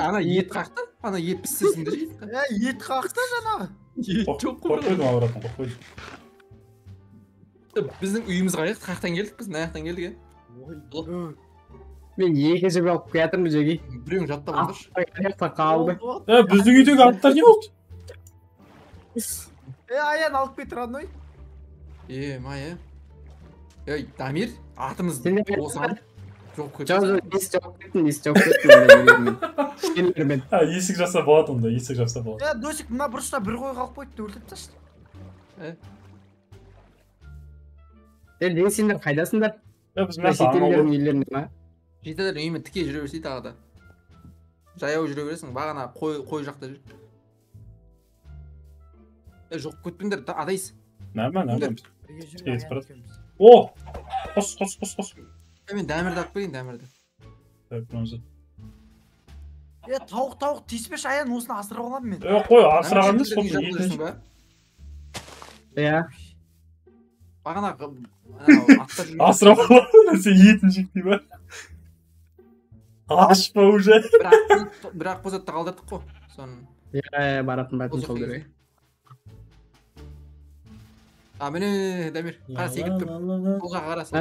Ана ет қақты? Ана ет піссесіңдер ет. Ет қақты жаңағы. Ет жоқ қойып қойдым ауыратын, қойып қойдым. Біздің үйіміз қайық, қаяқтан келдік біз, наяқтан келдік, Мен екі жібі алып қоятырмын жеге. Біреуің жаттап отыршы. Аяқта қалды. Біздің үйдегі аттар не болды? Аян алып кетір аной. Мая. Дамир, атымыз осыған. Жоқ Жоқ, есік Есік жаса болады онда, есік жаса болады. Дөсік, мына бұрышта бір қой қалып қойды, өлтіріп ташты. Сендер қайдасыңдар? Біз мәсі аңғалды. Жетелер үйімен тіке жүре берсей тағы да. Жаяу жүре бересің, бағана қой жақта жүр. Жоқ көтпендер, адайсыз. Нәмін. О! Қос. Мен дәмірді алып берейін, дәмірді. Тауық, тиіспеш аян осыны асырап аламын мен. Қой, асыраған емес, қой. Бағана асырап аламын, сен етін жектей ба? Ашпа уже. Бірақ бозатты қалдырдық қой. Баратын бәтін сол керек. Міне, Дамир, қара секіп тұр. Сол жаққа қарасың.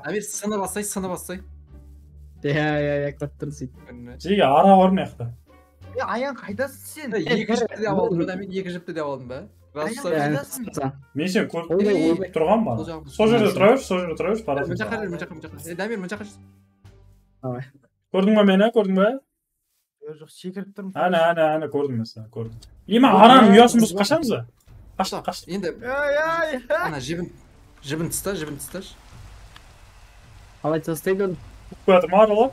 Дамир, сыны бассай. Көріп тұрын сөйт. Жеге ара бар ма яқта? Аян қайдасың сен? Екі жіпті деп алдым ба, Дамир? Екі жіпті деп алдым ба? Мен сен көріп тұрған ба? Сол жерде тұра берші, парасын. Мұн жаққа жүр. Дамир, мұн жаққа жүр. Көрдің ба мені, көрдің ба? Жоқ, секіріп тұрмын. Әне, көрдім мен сені, көрдім. Ема араның ұясын біз қашамыз ба? Қаш. Енді, ана жібін тысташ. Қалай тастайды оны? Көтім аралы?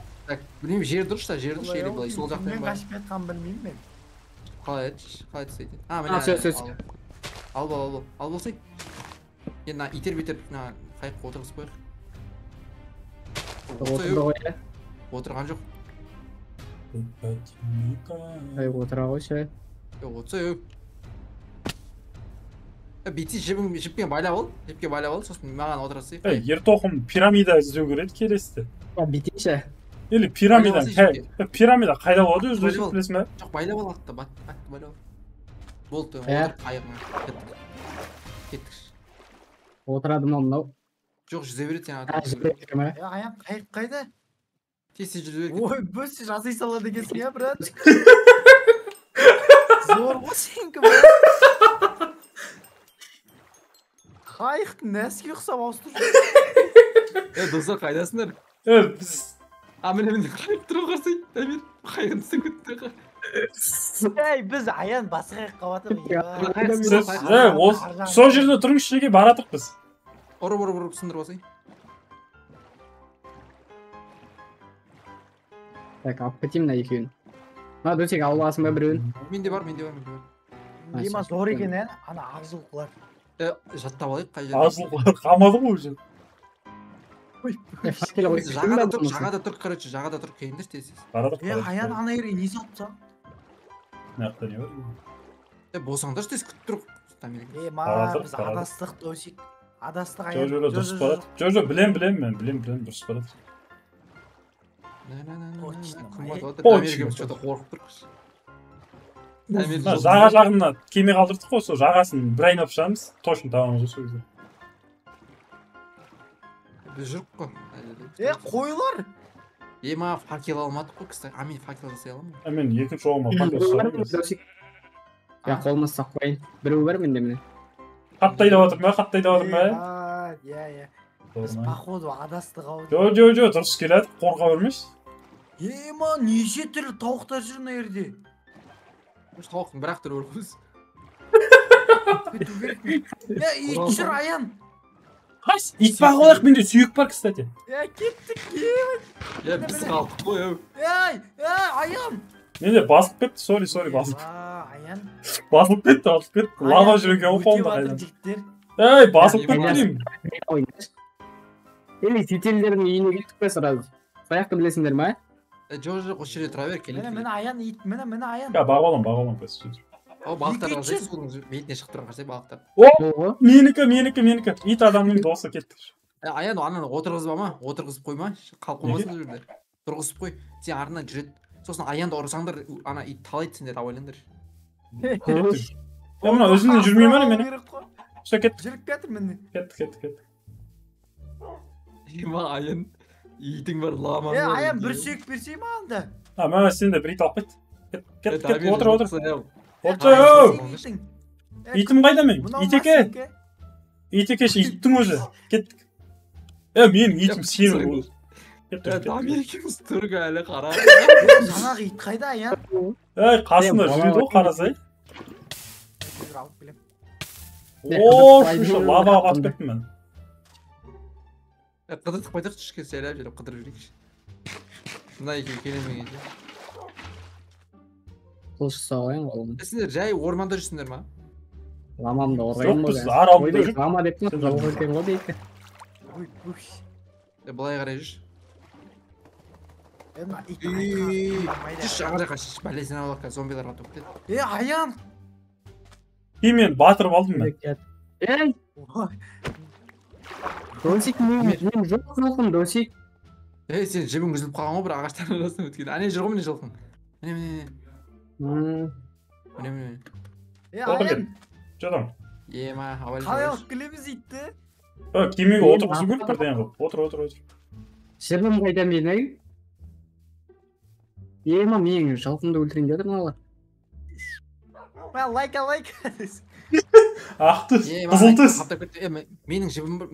Білмеймін, жер дұрыш та, жер дұрыш, елі былай, сол жақтың Мен ба? қашып кетқан білмеймін мен. Қалай тастайды? Сөз. Ал болсай. Енді итер-бетер қайыққа отырғызып қойық. Отырған жоқ. Отыра қойшы. Отырсай. Бейтсіз жіппен байлап ал, сосын маған отырасың. Ертоқым пирамида іздеу керек келесті. Бейтейші. Или пирамида қайда болады өзі білесің бе? Жоқ, байлап ал атты байлап ал. Болды, отырып қайығына. Кеттік. Отырадым мынау. Жоқ, жүзе береді сен Аян қайық қайда? Тез жүзе береді. Ой, бөз жасай салады екенсің, брат. Зор ғой сенікі, брат. Қайықтың нәсіге ұқсап ауыстыр. Достар, қайдасыңдар? Біз... Міне қайық тұру қарсай, Дамир, қайығын түсін көтті. Біз аян басы қайыққа батырмын. Сол жерде тұрыңыз шеге баратық біз. Ұры сындыр басай. Так, алып кетейін мына екеуін. Ма дөсек алып аласың ба біреуін? Менде бар. Ема зор екен ана ақжылқылар. Жаттап алайық қай жерде. Азылғылар қамады ғой уже. Жағада тұр, короче, жағада тұр, келіңдер тез. Аян ана жерге не салыпсаң? Мынақта не бар? Болсаңдар тез күтіп тұр. Ма біз адастық Досик. Адастық Аян. Дұрыс барады. Жо, білем мен, дұрыс барады. Дамиргеміз что-то қорқып тұрмыз. Жаға жағына кеме қалдырдық қой, сол жағасын бір айнап шығамыз, точно табамыз осы кезде. Біз жүріп қой. Қойлар! Ема факел алмадық қой, кісі. Мен факел жасай аламын. Мен екінші оғыма факел жасай. Қолыма сақ қойын. Біреу бар менде міне. Қаттайда отыр ма? Біз походу адастық ау. Жо, дұрыс келеді, қорқа бермейсіз. Ема, неше түрлі тауықтар жүр мына жерде. Тауықтың бір-ақ түрі бар қыз. Ит жүр Аян. Қайсы? Ит бағып алайық, менде сүйек бар, кстати. Кеттік, Біз қалдық қой. Аян. Менде басып кетті, sorry, басып. Аян. Басып кетті. Лава жүрген ол қолында. Басып кетті деймін. Или шетелдердің үйіне кеттік пе сразу? Саяқты білесіңдер ма? Жоқ, осы жерде тұра бер, келеді. Мені Аян, ит, мені Аян. Бағып алам. Балықтарға жасайсыз, оның бетіне шығып тұрған қарсай балықтар. Менікі. Ит адамның досы кетті. Аян, ананы отырғызба ма? Отырғызып қойма. Қалып қоймасын жүрдер. Тұрғызып қой. Сен артынан жүреді. Сосын Аянды ұрсаңдар, ана ит талайды сендер ауайландар. Мына өзімнен жүрмей ма мені? Все, кетті. Жүріп кетір мені. Кетті. Ема Аян, итің бар лама. Аян бір сүйек берсей ма анда? Мә сен де бір ит алып кет. Кет, отыр. Итім қайда мен? Итеке иттің өзі. Кеттік. Менің итім сенің ол. Америкеміз түргі әлі қара. Жаңағы ит қайда Аян? Қасында жүреді ғой қарасай. Лаваға батып кеттім мен. Қыдыртып қайтақ түшкен сәйлеп жүріп қыдырып жүрейікші. Мына екен келемеген же. Қылыш сауайын қолым. Сендер жай орманда жүрсіңдер ма? Ламамды орайын ба? Жоқ, біз аралында жүріп. Лама деп тұр, жауғы екен ғой дейкі. Былай қарай жүрші. Жүрші ағыр жаққа шеш, бәлесін алаққа зомбиларға топ деді. Аян! Мен батырып алдым мен. Досик, мен жылқын, Досик. Сен жібің үзіліп қалған ғой бір ағаштардың арасынан өткен. Әне жүр ғой міне жылқың. Міне. Аян! Жадам. Ема, авал қалай алып келеміз итті? Кемеге отырғызу керек бірден қылып. Отыр. Жібім қайда менің? Ема, мен жылқымды өлтірейін деді мыналар. Лайк. Ақ түс, қызыл түс. Менің жібім бар.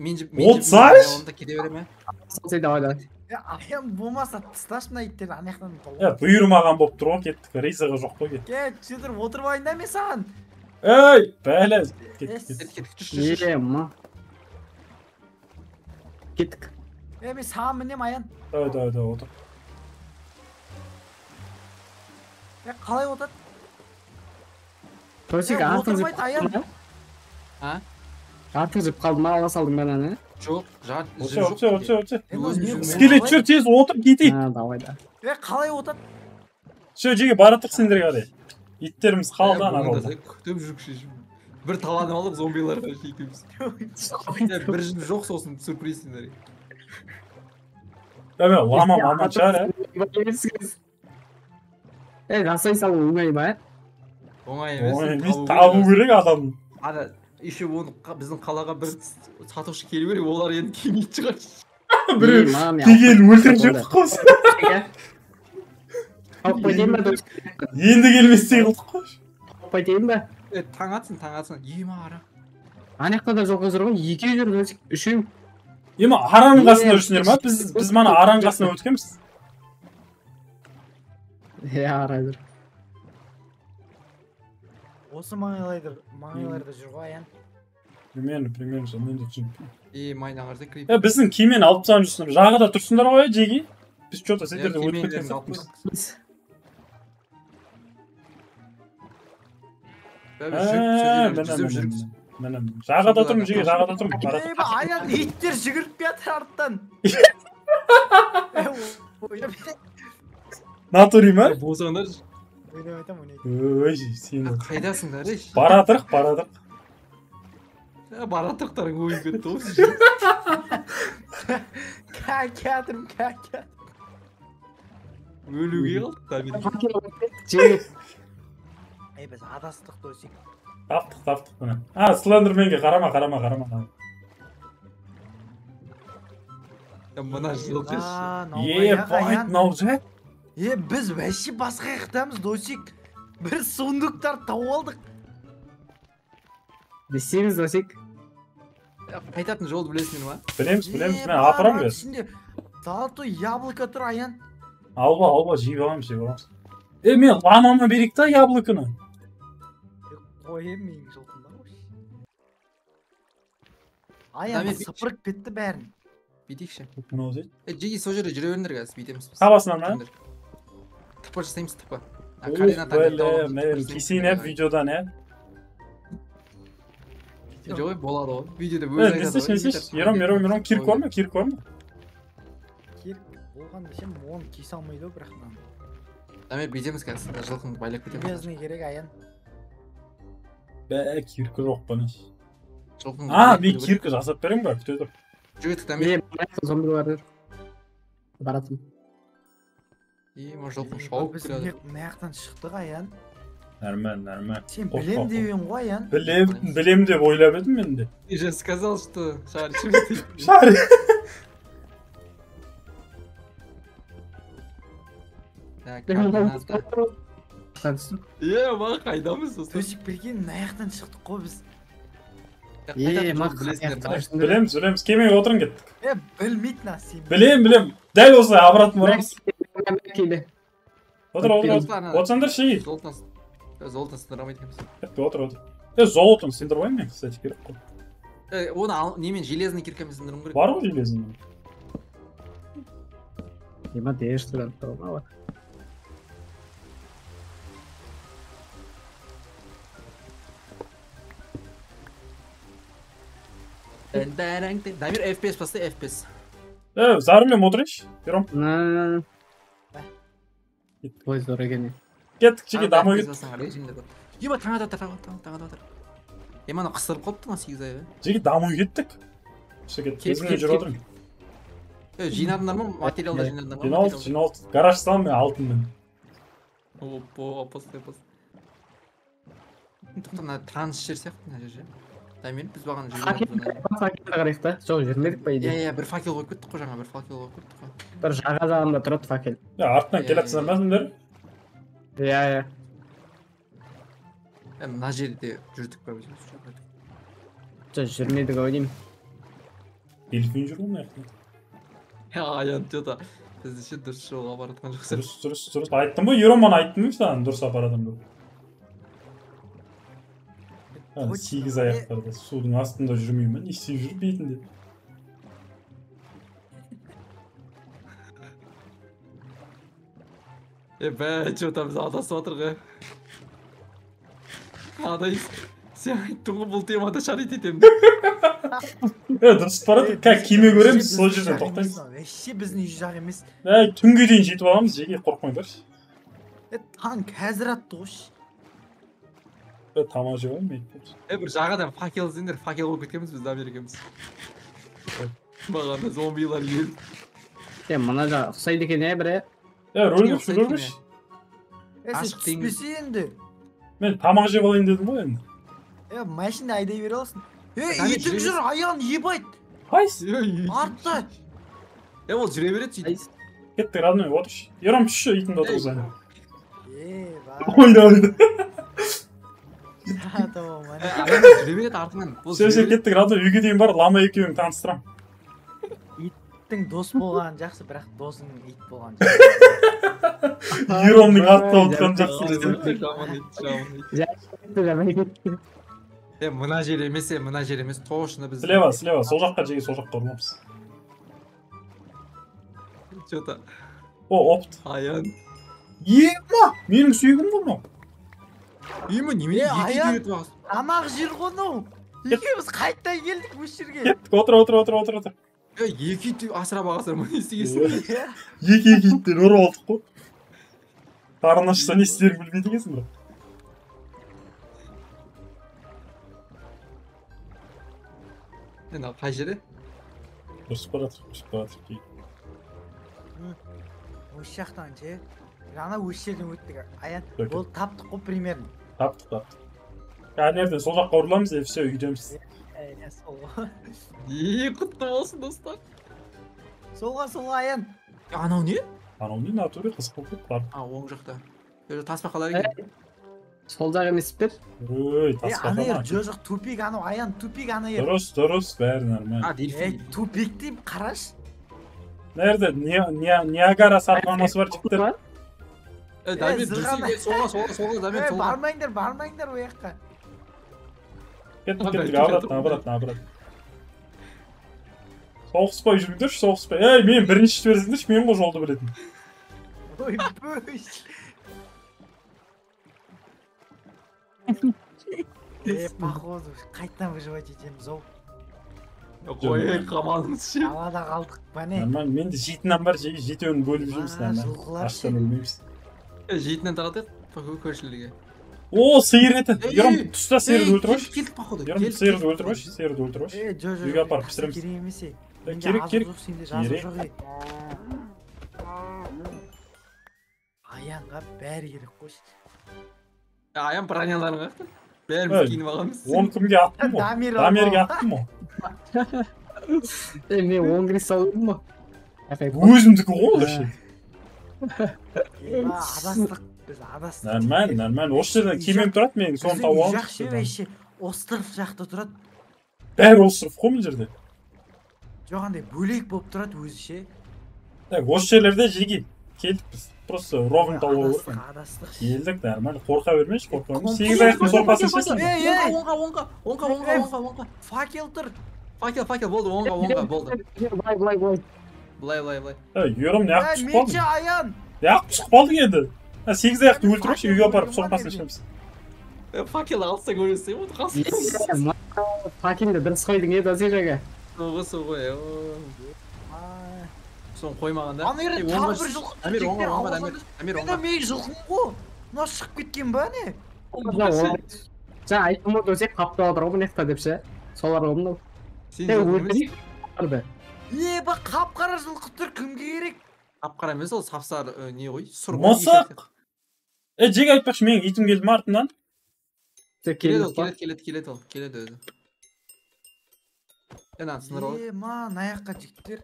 Отсайш? Кете бере ме? Солсай давай. Аян болмаса тысташы мына иттерді анаяқтан. Бұйырмаған болып тұр ғой, кеттік. Рейсаға жоқ қой кеттік. Сөйтір отырбайын да мен саған. Бәлі. Кеттік. Ема. Кеттік. Мен саған мінем Аян. Давай, отыр. Қалай отады? Досик, артың жіп қалды ма? Артың жіп қалды ма? Ала салдың ба наны? Жоқ, Өтсе. Скелет жүр, тез отыр, кетейік. Давай да. Қалай отады? Все, жеге бараттық сендерге қарай. Иттеріміз қалды ана болды. Күтіп жүрікші. Бір таланып алдық зомбиларға шекеміз. Бір жын жоқ сосын сюрприз сендерге. Лама шығар, жасай салу оңай ба? Оңай емес. Табу керек адамды. Ана, еще біздің қалаға бір сатушы келу керек, олар енді келмейді шығар. Біреу келгенін өлтіріп жүрдік қос. Енді келместей қылдық қош. Қайтайын ба? Таң атсын. Ема ара. Анаяқта да жоқ жүр ғой, екеу жүр, үшеу. Ема араның қасында жүрсіңдер ма? Біз мана араның қасына өткенбіз. Ара жүр. Осы маңайларда жүр ғой Аян. Примерно, мен де түсініп. Майдан қарсы кіріп. Біздің кемені алып тастаған жүрсіңдер. Жағада тұрсыңдар ғой, жеги. Біз что-то сендерде өтіп кеткен сияқтымыз. Міне. Жағада тұрмын, жеге жағада тұрмын. Аян иттер жүгіріп жатыр арттан. Натури ма? Босаңдар. Ой, сен Қайдасыңдар, еш? Барадық. Баратырықтарың ойын кетті ғой. Кәкәдірім. Өлуге қалды Жеңіп. Біз адастық досик. Таптық міне. Слендерменге қарама. Мына жылқыш. Байт мынау жай. Біз вәші басқа яқтамыз досик. Бір сундуктар тауып алдық. Десеңіз досик. Қайтатын жолды білесің ма? Білеміз, мен апарам без. Золотой яблоко тұр аян. Алба, жейіп аламыз. Мен ламама берейік та яблокыны. Қойым менің жылқымда қош. Аян сыпырып кетті бәрін. Бейтейікші. Мынау зет. Жеге сол жерде жүре беріңдер қазір, бейтеміз. Сабасынан ма? Тыпа жасаймыз, тыпа. Мен кесейін видеодан, Жоқ, болады ғой. Видеода өзі айтады. Несеш, ером, кирк бар ма? Кирк болған десем, оны кесе алмайды ғой, бірақ мынаны. Дамир, бейтеміз қазір, жылқыңды байлап кетеміз. Безіне керек аян. Киркі жоқ па неш? Мен киркі жасап берем ба? Күте тұр. Жүгітік, Дамир. Зомби бардыр. Баратым. Ма жылқым шауып кіреді. Біз маяқтан шықтық аян. Нормально. Сен білем деуін ғой аян. Білем деп ойлап едім мен де. Ты же сказал, что шар чемет. Шар. Ма қайдамыз? Төсік білген аяқтан шықтық қой біз. Білеміз. Кемеге отырын кеттік. Білмейтін сен. Білем. Дәл осылай обратно барамыз. Келе. Отырсаңдар шей. Золотын сындырамайды екенбіз. Отыр. Золотын сындырмаймын мен, кстати, керек қой. Оны немен железный киркамен сындырым керек. Бар ғой железный. Ема деш тұрған тұрма бар. Дамир, FPS басты, FPS. Зарылем отырайш, Ером. Ой, зор екен. Кеттік, жеге дамой кеттік. Еба, таңада отыр. Еманы қыстырып қопты ма 8 ай? Жеге дамой кеттік. Кезіне жүр отырын. Жинадыңдар ма? Материалда жинадыңдар ма? Жиналды. Гараж салам мен алтынмен. Опасный. Тоқтан, трансшер сияқты мына жер. Дамир, біз баған Факелді қарайық та. Жоқ, жүрмедік па еде. Бір факел қойып кеттік қой жаңа, Бір жаға жағында тұрады факел. Артынан келатсыздар ма сендер? Иә. Мына жерде жүрдік па біз? Жоқ, жүрмедік ау деймін. Елфин жүр ғой мына жақта. Аян жота. Бізді ше дұрыс жолға баратқан жоқсың. Дұрыс. Айттым ғой, Ероман айттым саған дұрыс апарадым деп. 8 аяқтарда судың астында жүрмеймін, не істеп жүр бетінде. Жота біз адасып отырғы. Адайыз. Сен айттың ғой бұл темада шарит етемін. Дұрыс барады. Кеме көреміз, сол жерде тоқтаймыз. Әші біздің үй жақ емес. Түнге дейін жетіп аламыз, жеге қорқмайдаршы. Таң қазір атты ғош. Тамақ жеп алайын. Бір жағадан факел іздеңдер, факел болып кеткенбіз біз Дамир екенбіз. Бағанда зомбилар ел. Мына жағы ұқсайды екен бірі. Рөлгіш. Сен түспесе енді. Мен тамақ жеп алайын дедім ғой енді. Машина айдай бере алсын. Етің жүр, аян ебайт. Қайс? Артта. Ол жүре береді сөйтіп. Кеттік, радной, отырш. Ером түші, итінді отырғыз әлі. Ойда. Жүре береді артынан. Сөзі кеттік, радной, үйге дейін бар, лама екеуін таныстырам. Иттің дос болған жақсы, бірақ досың ит болған жақсы. Еромның атта отқан жақсы. Мына жер емес, точно біз... Слева, сол жаққа жеге, сол жаққа ұрмапсыз. Что-то... Опт. Аян. Ема! Менің сүйегім бұл мынау. Ема немене екі аян. үйретіп аласың? Тамақ жер ғой мынау. Екеуміз қайттай келдік осы жерге. Кеттік, отыр. Екі ит асырап аласың ма не істегенсің? Екі иттен ұрып алдық қой. Қарны ашса не істерін білмейді екенсің бірақ. Енді қай жері? Ұрысып баратыр кейін. Осы жақтан ше. Жаңа осы жерден өттік. Аян, Өтіп. ол таптық қой примерно. Таптық. Nereden sol жаққа ұрыламыз ya, все үйдеміз. Сол. Құтты болсын достар. Солға Аян. Анау не? Анау не натуре қызық болып бар. Оң жақта. Тасбақалар екен. Сол жақ емес пе? Ой, Ана тасбақа. ер жоқ тупик анау Аян тупик ана ер. Дұрыс, бәрі нормально. Дельфин. Тупик дейм қараш. Nerede? Niagara сарқырамасы бар жігіттер. Дамир, солға, Дамир, солға. Бармаңдар ол жаққа. Кеттік, обратно. Соғыспай жүріңдерші, соғыспай. Ей, мен бірінші берсеңдерші, мен ғой жолды білетін. Ой, бөш. Походу, қайттан выживать етеміз-ау. Қой, қамалыңыз ше. Ауада қалдық па не? Нормально, менде жетінен бар, жетеуін бөліп жүрміз. Жылқылар ше. Аштан өлмейміз. Жетінен таратайық, көршілерге. О, сиыр еті. Ерім, тұста сиырды өлтіріп. Келдік, походу. Ерім, сиырды өлтіріп. Үйге апарып пісіреміз. Керек емес е. Керек. Аянға бәрі керек қойшы. Аян броняларың қақты? Бәріміз киініп алғанбыз. Оны кімге аттым ғой? Дамерге аттым ғой. Мен 10 грис салдым ма? Өзімдікі ғой ол үшін. Адастық. Біз адастық. Нормально. Осы жерден кемем тұрады, мен соны тауып алып. Жақшы вейші. Остров жақта тұрады. Бәрі остров қой бұл жерде. Жоқ андай бөлек болып тұрады өзі ше. Осы жерлерде жеге келдік біз. Просто ровын тауып алып. Адастық. Келдік, нормально. Қорқа бермейші, қорқамыз. 8 аяқтың сорпасын шешін. Оңға. Факел тұр. Факел болды, оңға болды. Былай. Үйерім не ақ түсіп Менше қалдың? Аян. Не ақ түсіп қалдың енді? 8 аяқты өлтіріп, үйге апарып сорпасын шешеміз. Факел алсаң өлесің, оны қалсың. Факелді дұрыс қойдың еді осы жерге. Соғы ғой. Соны қоймағанда. Ана ер тағы бір жылқы. Дамир, оңға. Мен жылқым ғой. Мына шығып кеткен ба не? Жаңа айттым ғой өзек қапты отыр ғой мынаяқта деп ше. Солар ғой мынау. Ба қап-қара жылқы тұр кімге керек? Қап-қара емес ол сапсар не ғой? Сұр ғой. Мысық! Жеге айтпақшы, менің итім келді ма артынан? Келеді өзі. Ана сыныр ол. Наяққа жігіттер.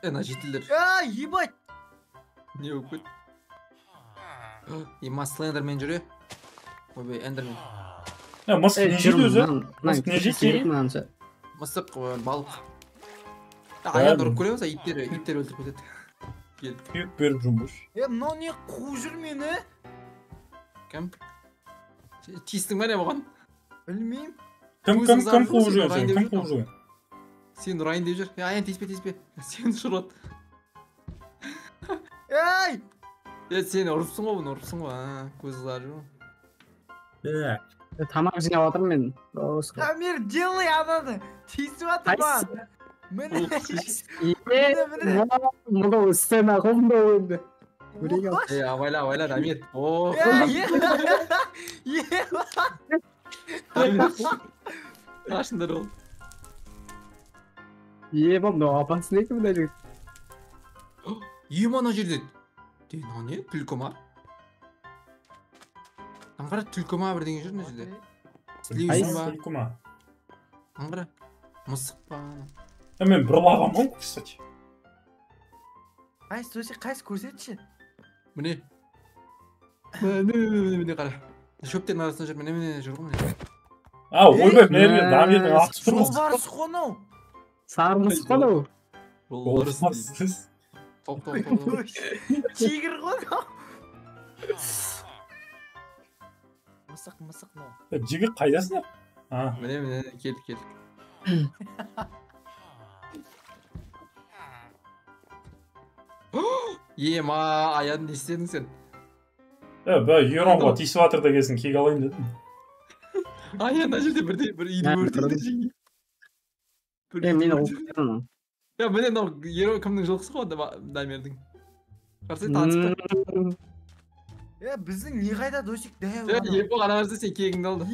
Ана жетілдер. Ебать! Не болып кет? Мас слендермен жүре. Ойбай, эндермен. Мысық не жейді өзі? Мысық не жейді? Мысық балық. Аян ұрып көреміз, иттер өлтіріп кетеді. Күйік беріп жұмбыш. Мынау не қуып жүр мені? Кім? Тиістің бә не болған? Білмейм. Кім қуып жүрген? Сен ұрайын деп жүр. Аян тиіспе. Сен ұшырат. Ей! Сен ұрыпсың ғой, көз қызар жүр. Тамақ жинап отырмын мен. Дамир, делай ананы. Тиісіп атыр ма? Міне. Мұнда сцена қолында енді. Авайла, Дамир. Қашындар ол. Мынау апасын екен мұнда жігіт. Ана жерде. Ана не? Түлкі ма? Аңғара түлкі ма бірдеңе жүр мына жерде? Түлкі ма? Аңғара мысық па? Мен бір лағам ғой, кстати. Қайсы көрсетші? Міне қара. Шөптердің арасында жүр, міне жүр ғой міне. Ойбай, мәрген, Дамирдің аты тұр ғой. Жолбарыс қонау. Сары мысық қонау. Болмасыз. Тигр қонау. Мысық мынау. Жігіт қайдасыңдар? Міне, келдік. Ема, аян не істедің сен? Бәй, Еронға тиісіп жатыр дегесін кек алайын дедім. Аян ана жерде бір үйді өртейді. Мені оқытырмын. Я міне мынау Ерон кімнің жылқысы ғой Дамирдің. Қарсы танысып па? Біздің не қайда досик дәу. Епо қана берсе сен кегіңді алды.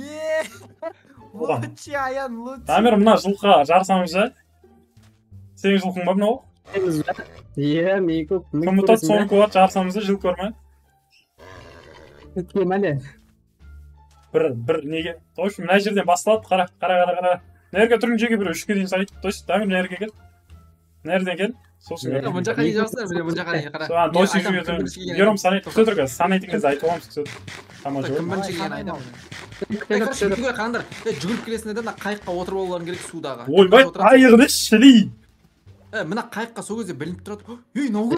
Лучше аян, лучше. Дамир, мына жылқыға жарысамыз ja? Сенің жылқың ба мынау? Мен көп. Кім ұтады соңғы болады жарысамыз ja, жылқы көрме. Кемәле. Бір неге? Точно, мына жерден басталады, қара. Нерге тұрың жеге бір 3-ке дейін сайты. Точно, Дамир, нерге кел. Нерден кел. Сосын кел. Мұнша қарай жасына, мұнша қарай қара. Соған досик жүрген. Ером санайтын көтір кәз. Санайтын кәз айтып оламыз көтір. Тама жауып. Кім бірінші келген айдам. Короче, үйге қандар. Жүгіріп келесіңдер де қайыққа отырып оларын керек судағы. Ойбай, айығын шілей. Мына қайыққа сол кезде білініп тұрады. Нау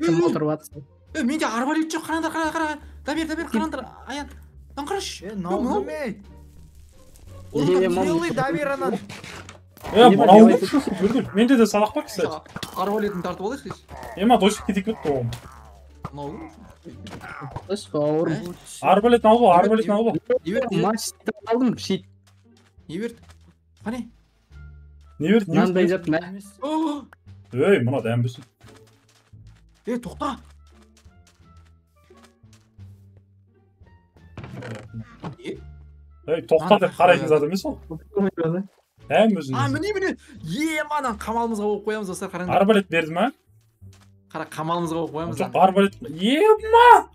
Кім отырып атсың? Менде арбалет жоқ, қара. Дамир, қарандар. Аян. Қараш. Нау ей. Делай Дамиранан. Мынау көрдік. Менде де салақ бар кісі. Арбалетін тартып алайық кеш. Ема досик кетіп кетті оғым. Нау. Ауыр. Арбалетін алып. Матчты алдым, шит. Не берді? Қане? Не берді? Мынандай жат мә. Өй, мұна дәмбісін. Тоқта. Тоқта деп қарайтын зат емес ол. Дәмбісін. Міне. Анан қамалымызға болып қоямыз осылар қараңдар. Арбалет берді ма? Қара қамалымызға болып қоямыз. Жоқ, арбалет. Ема!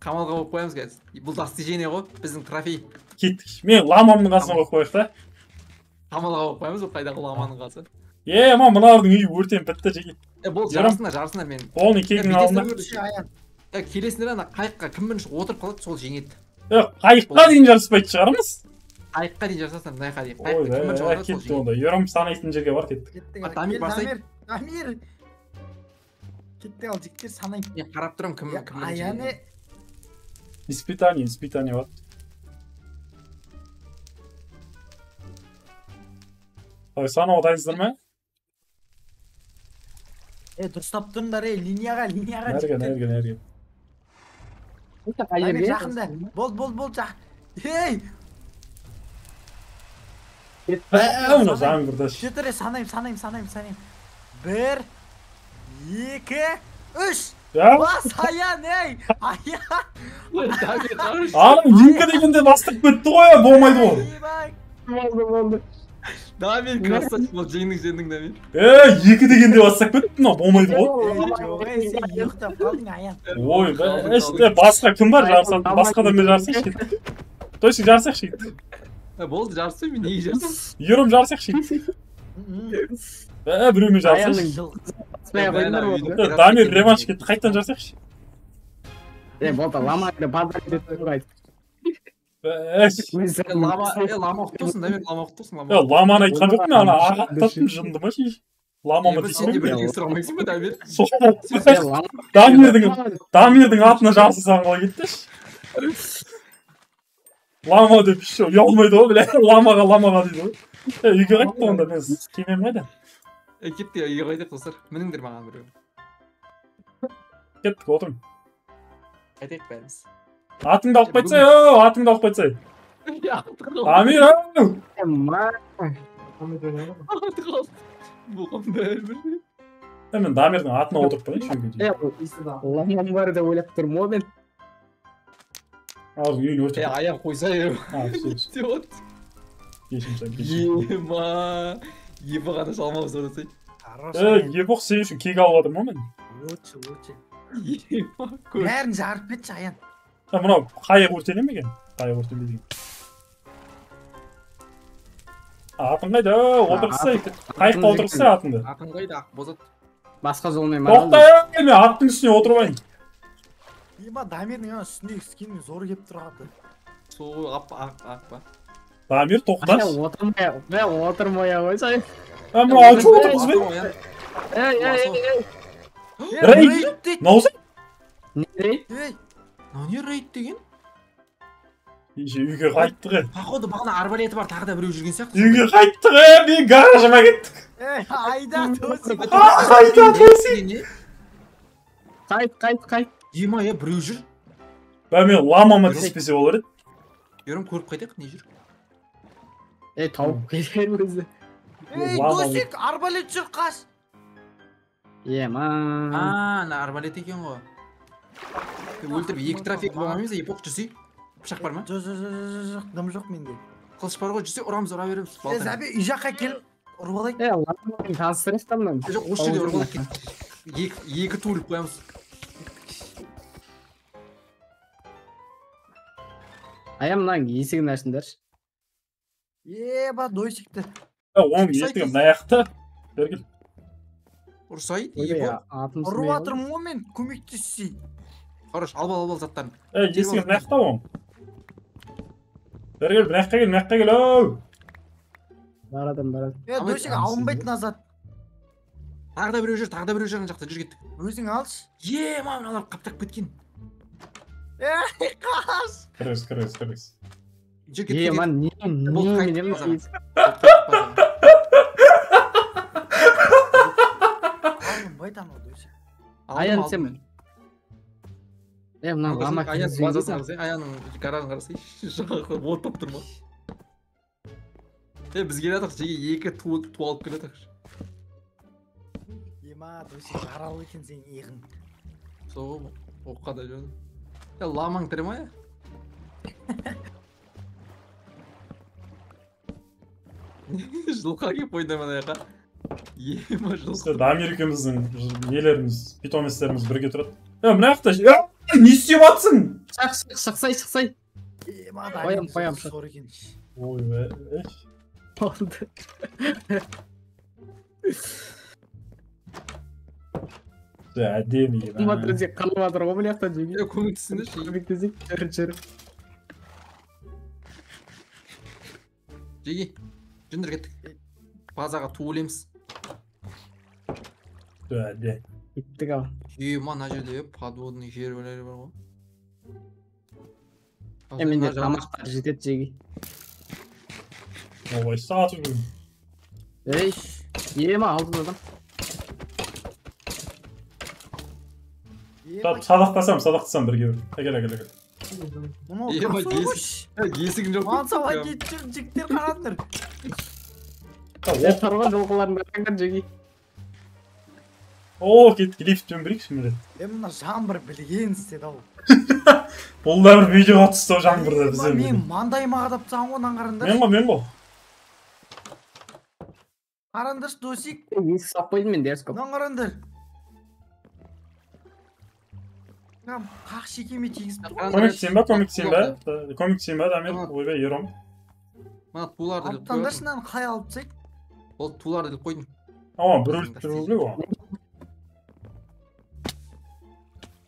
Қамалға болып қоямыз кәз. Бұл достижение ғой, біздің трофей. Кеттік. Мен ламамның қасына қойып қояйық та. Қамалға болып қоямыз, ол қайдағы ламаның қасы. Ема, мыналардың үйі өртеніп бітті жеге. Бұл жарысындар мен. Қолын кегінің алдында. Келесіндер ана қайыққа кім бірінші отырып қалады, сол жеңеді. Қайыққа дейін жарыспайды шығармыз? Қайыққа дейін жарысасың, мына қайыққа дейін. Ой, Кім бірінші отырады, сол кетті онда. Ерім санайтын жерге бар кеттік. Дамир. Кетті ал, жіктер санайын. Мен қарап тұрам кім Аяны. Испытание бар. Санауға дайынсыздар ма? Дұрыстап тұрыңдар, линияға Нәрген. Дамир жақында. Бол, жақ. Оны заң бірдаш. Жетірі санайым. 1, 2, 3. Бас, аян, аян. Екі дегенде бастық бітті ғой, болмайды ғой. Болды. Дамир, красавчик бол, жеңдің Дамир. Екі дегенде бастық бітті, болмайды ғой. Сен ұйықтап қалдың, аян. Ой, басқа кім бар жарысады? Басқа да мен жарысақ шейді. Точно жарысақ шейді. Болды, жарысай, мен неге жарысам? Ерім жарысақ шейді. Біреумен жарысақ. Дамир реванш кетті, қайттан жарысақ шейді. Болды, ламайды, базар кетті қайды. Лама ұқтысың, Дамир, лама ұқтысың. Ламаны айтқан жоқ мен, ана ағаттаттым жынды ма шей. Ламамы сен де бірдеңе сұрамайсың ба, Дамир? Дамирдің атына жарысысаң қалай кетті. Лама деп еще ұялмайды ғой, бля. Ламаға дейді ғой. Үйге қайтты онда, мен кемем қайда. Кетті, үйге қайтып достар. Мініңдер маған біреу. Кеттік, отырың. Қайтайық бәріміз. Атыңды алып қайтсай, Дамир, Бұған бәрі. Мен Дамирдің атына отырып қойын. Ламам бар деп ойлап тұрмын ғой мен. Аз үйін өртіп. Аян қойсай. Ема. Епі ғана шалмауыз орасай. Епоқ сен үшін кек алып атырмын мен. Лучше. Бәрін жарып кетші, аян. Мынау қайық өртене ме екен? Қайық өртенбейді екен. Атын қайда? Отырғысай. Қайыққа отырғысай атыңды. Атын қайда? Бозат. Басқа жолмен тоқта, мен аттың үстіне отырбайын. Ема Дамирдің үстіне скинмен зор кеп тұрады. Сол ақ па. Дамир тоқташ. Отырмай қойсай. Мына алшы отырғызбай. Рейд! Наузай? Не рейд деген? Үйге қайттығы. Походу бағана арбалеті бар, тағы да біреу жүрген сияқты. Үйге қайттығы, мен гаражыма кеттік. Айда төсі. Қайт. Ема біреу жүр. Мен ламама тиіспесе болар еді. Көрім көріп қайтайық, не жүр? Тауып келген өзі. Ей, Лама. досик, арбалет жүр, қаш. Ема. Ана арбалет екен ғой. Өлтіріп екі трофей болмаймыз, епоқ жүрсе. Пышақ бар ма? Жоқ, дым жоқ менде. Қылыш бар ғой, жүрсе ұрамыз, ұра береміз. Зәбе, үй жаққа келіп, ұрып алайық. Ламамен таныстырайық та мынаны. Жоқ, осы жерде ұрып алайық. Екі туылып қоямыз. Мынаның есігін ашыңдаршы. Еба, досикті. Оның есігі мына жақта. Бергіл. Ұрсай, Ұрып атырмын ғой мен, көмектесси. Хорош, ал заттарын. Есігі мына жақта оң. Бергіл, мына жаққа кел, оу. Барадым. Досик, алынбайтын азат. Тағы да біреу жүр ана жақта жүр кеттік. Өзің алшы. Мыналар қаптап кеткен. Қаш. Кіріз. Жүр кеттік. Алынбайт анау досик. Аян сен. Мына лама Аяның базасын қарасай, Аяның гаражын қарасай, жағы оттап тұр ма? Біз келатық, жеге екі ту алып келатық. Ема, досик, жаралы екен сен еғін. Соғы оққа да жөні. Ламаң тірі ма я? Жылқа кеп ойда мана яқа. Ема жылқа. Америкамыздың нелеріміз, питоместеріміз бірге тұрады. Мына жақта, не істеп атсың? Шықсай. Ема, Қоям. сор екен. Ой, Болды. әдемі. Матризек қалып атыр ғой бұл жақта жеге. Көмектесіңдерші. Көмектесек, жүр. Жеге, жүндір кеттік. Базаға ту өлеміз. Әдемі. Кеттік ал. Мана жерде подводный жер өлері бар ғой. Менде тамақтар жетеді жеге. Ой, сатып жүрмін. Ема алдын адам. Садақтасам бірге бір. Әкел. Ема есігін жоқ. Мансауға кетшір, жіктер қарандыр. Тұрған жылқыларын бәріңдер жеге. Кетті, лифтпен бірейікші міндет. Мына жаңбыр білген істеді ау. Бұл да бір видеоға түсті жаңбырда бізде. Мен мандайыма қадап тағын ғонан қарандар. Мен ғой. Қарандар, досик. Есік сап қойдым мен деріс көп. Мұнан қарандар. Қақ шекеме тегізіп тұр. Көмектесен ба, Дамир? Ойбай, ером. Мана туларды іліп Аптандаршы нан қай алып тсек? Ол туларды іліп қойдың. Бір өліп тұру біле ғой.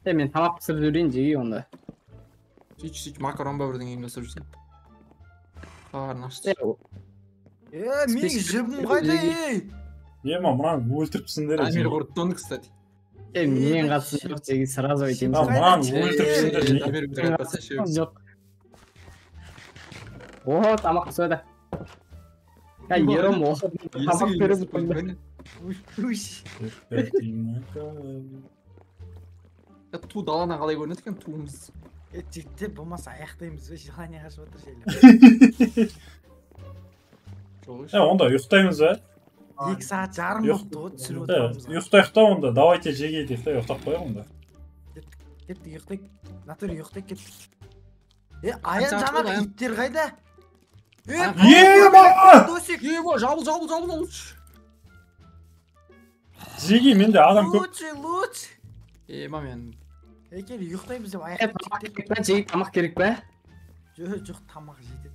Мен тамақ пісіріп жүрейін жеге онда. Сөйтші макарон ба бірдің ең жасап жүрсен. Қарын ашты. Мен жібім қайда, Ема, мұнан өлтіріпсіңдер. Амир құрттонды, кстати. Мен қатсын жоқ жеге сразу айтайын. Мұнан өлтіріпсіңдер. Амир бір айтпаса шеу. Жоқ. Тамақ пісірді. Ером тамақ беріп. Ту далана қалай көрінеді екен, туымыз. Жігіттер болмаса аяқтаймыз бе, желание қашып отыр жайлы. Онда ұйықтаймыз ба? 2 сағат жарым болыпты ғой, түсіріп отырмыз. Ұйықтайық та онда, давайте жеге дейік та ұйықтап қояйық онда. Кеттік, ұйықтайық. Натуре ұйықтайық кеттік. Аян жаңағы иттер қайда? Досик! Жабыл. Жеге, менде адам көп. Луч! Мен... Кел, ұйықтаймыз деп аяқтап Жеге тамақ керек бе? Жоқ, тамақ жетеді.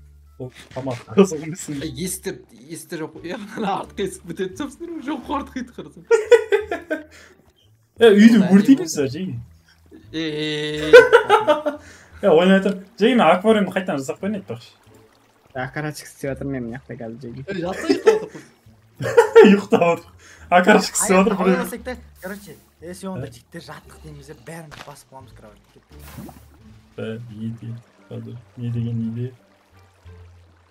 Тамақ қызығымысың. Естер жоқ. Артық есік бітеді сөпсіңдер, жоқ артық етті қарасың. Үйді өртейміз ба, жеге? Ойнайтыр. Жеге, мен аквариумды қайтан жасақ қойын айтпақшы. Акарачық істеп жатыр мен мияқта қазір жеге. Жатса ұйықтап отыр. Ұйықтап отыр. Акарачық істеп отыр. Аяқсек та, короче, если онда жігіттер жаттық дейміз, бәріміз басып қоламыз кровать. Не деген идея?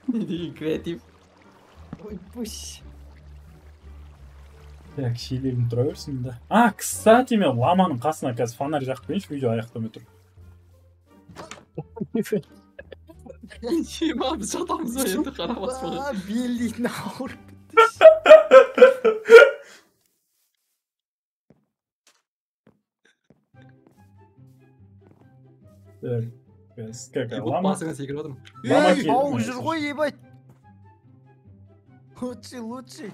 Не деген креатив. Ой, пусть. Ya kişiliğim duruyorsun da. Ah, kısaati men lamanın qasına қазір фонарь жақып қояйыншы, видео аяқтамай тұр. Kim abi çatamız var ya karamaz falan. Aa, bildiğin ağır. Скакай, Bu lama. basına sekirip отырмын. Lama Эй, келді. ауып жүр ғой, ебать. Лучший.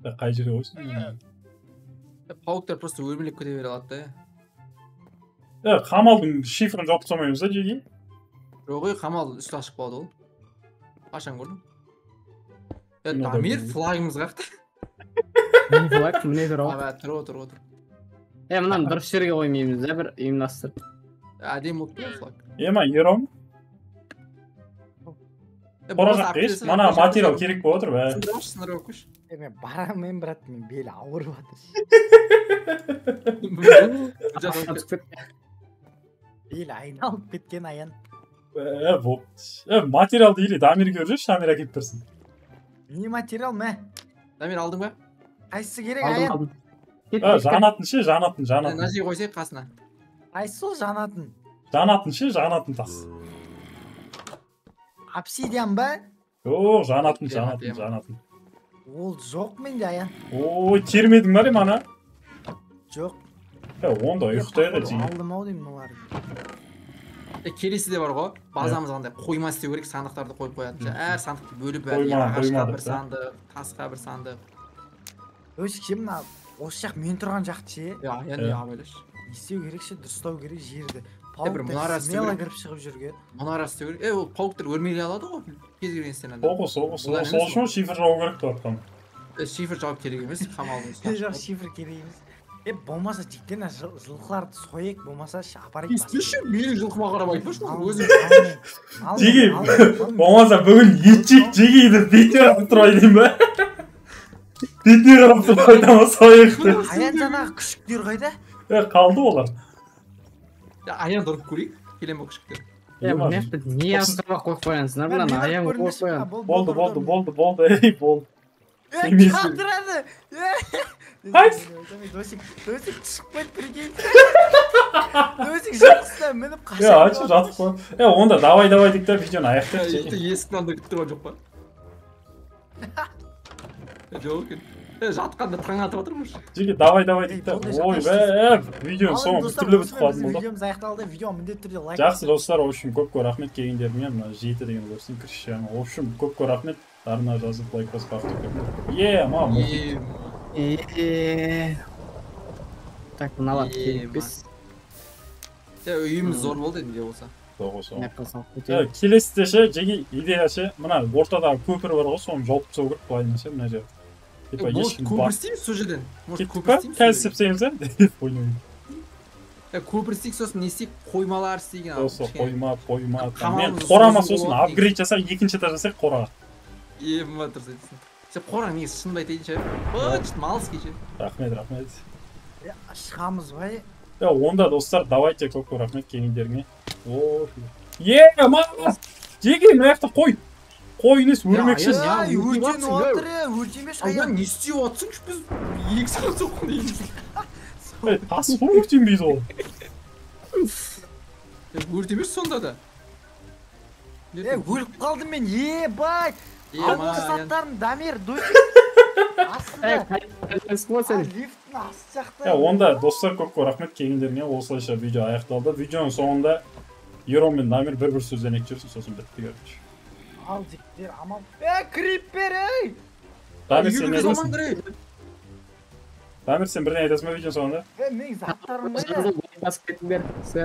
Қай жерге қойсын? Пауктар просто өлмелеп кете бере алады да. Қамалдың шифрін жауып тастамаймыз да жеге? Жоқ ей, қамал үсті ашық болады ол. Қашан көрдің? Мен Дамир да флагымыз қақты. Не флаг, міне бір ау. Тұр. Мынаны дұрыс жерге қоймаймыз да, бір ұйымдастырып. Әдем болып тұр флаг. Ема, ером. Қора жақ еш, мана материал керек болып отыр бә. Сындырып көш. Мен барамын, брат, мен бел ауырып жатыр. Бел айналып кеткен аян. Болды. Материалды или Дамирге жүрші, Дамир әкеп берсін. Не материал, мә? Дамир алдың ба? Қайсысы керек аян? Алдым. Жанатын ше, жанатын. Нәжи қойсай қасына. Қайсысы ол жанатын? Жанатын ше, жанатын тас. Обсидиан ба? О, жанатын. Ол жоқ менде аян. Ой, термедің бар мана? Жоқ. Онда ұйықтайды жеге. Алдым ау деймін оларды. Келесі де бар ғой. Базамыз қандай қойма істеу керек, сандықтарды қойып қояды. Әр сандықты бөліп Қойма, ағашқа бір да. сандық, тасқа бір сандық. Өзі ше, мына осы жақ мен тұрған жақты ше. Енді абайлаш. Не істеу керек ше, дұрыстау керек жерді. бір мұнара Пауктар істеу смело керек. кіріп шығып жүрген. Мұнара істеу керек. Ол пауктар өлмей алады ғой. Кез келген стенада. Соғыс. Сол үшін шифр жауы керек деп жатқан. Шифр жауап керек емес, қамалдың Жоқ, шифр керек емес. Болмаса жіктен жылқыларды сояйық, болмаса апарайық. Естеші, менің жылқыма қарап айтпашы, өзім. Жеге, болмаса бүгін етчек жегейді бетіне қарап тұрмай деймін ба? Бетіне қарап тұрып айтама сояйықты. Аян жаңағы күшіктер қайда? Қалды олар. Аян ұрып көрейік, келем бұл күшіктер. Мына жақты не асырға қойып қоясыңдар, мынаны аян қойып қоян. Болды, ей, болды. Қатырады! Қайсы? Досик түсіп қойды, прикинь. Досик жақсыда мініп қашып. Ачы жатып қой. Онда давай дейік та видеоны аяқтайық. Есіктің анда күтіп тұрған жоқ па? Жоқ екен. Жатқанда таң атып отырмыш. Жеге, давай дейік та. Ой, видеоның соңы біртүрлі бітіп қалдым болды. Видеомыз аяқталды, видео міндетті түрде лайк. Жақсы достар, в общем, көп рахмет келгендеріңе. Мына 7 деген көрсін кірші. В общем, көп рахмет. Арна жазып лайк басып бақтық. Мам. Так, мыналар келіппес. Үйіміз зор болды енді болса. Соғыс. Келесіде ше, жеге идея ше, мына ортадағы көпір бар ғой, соны жауып тастау керек былайына ше, мына жер. Может көпір істейміз сол жерден? Кеттік па? Қазір істепсеңіз деп ойнаймын. Көпір істейік, сосын не істейік? Қоймалар істейген. Осы қойма. Мен қорама сосын апгрейд жасап, екінші этаж жасайық қораға. Ема тұрса дейсің. Сен қораң негізі шынымды айтайын ше. Быт, малыс кеше. Рахмет. Шығамыз ба? Онда достар, давайте көп рахмет келгендеріңе. Мама! Жеге, мына жақта қой. Қой емес, өрмекші. Өртен отыр, өртемеш аян. Не істеп отсыңшы біз? 2 сағат соққан дейміз. Тас ғой өртенбейді ол. Өртемеш сонда да. Өліп қалдым мен, ебай! Алдыңғы саттарым, Дамир, Досик. Астында. Лифттің асты жақта. Онда достар, көп рахмет келгендеріңе. Осылайша видео аяқталды. Видеоның соңында Ером мен Дамир бір сөзден ектерсін, сосын бітті көрінші. Ал жіктер, амал. Криппер, ей! Дамир, сен не дейсің? Дамир, сен бірден айтасың ба видеоның соңында? Мен заттарым қайда? Басып кетіңдер.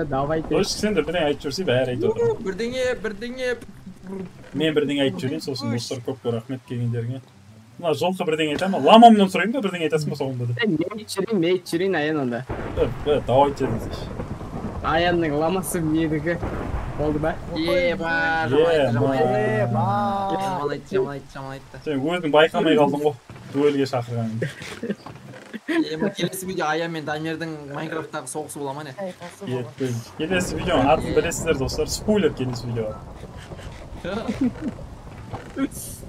Давайте. Досик, сен де бірден айтып жүрсе, бәрі айтып отыр. Бірдеңе. Мен бірдеңе айтып жүрейін, сосын достар, көп рахмет келгендеріңе. Мына жолқы бірдеңе айтамын ба? Ламамнан сұрайын ба, бірдеңе айтасың ба соңында да? Мен жүрейін аян онда. Давайте десеш. Аянның ламасы менікі. Болды ба? Жаман айтты. Сен өзің байқамай қалдың ғой, дуэльге шақырғанын. Келесі видео Аян мен Дамирдің Майнкрафттағы соғысы бола ма не? Келесі видеоның атын білесіздер достар, спойлер келесі видеоға. Бітті.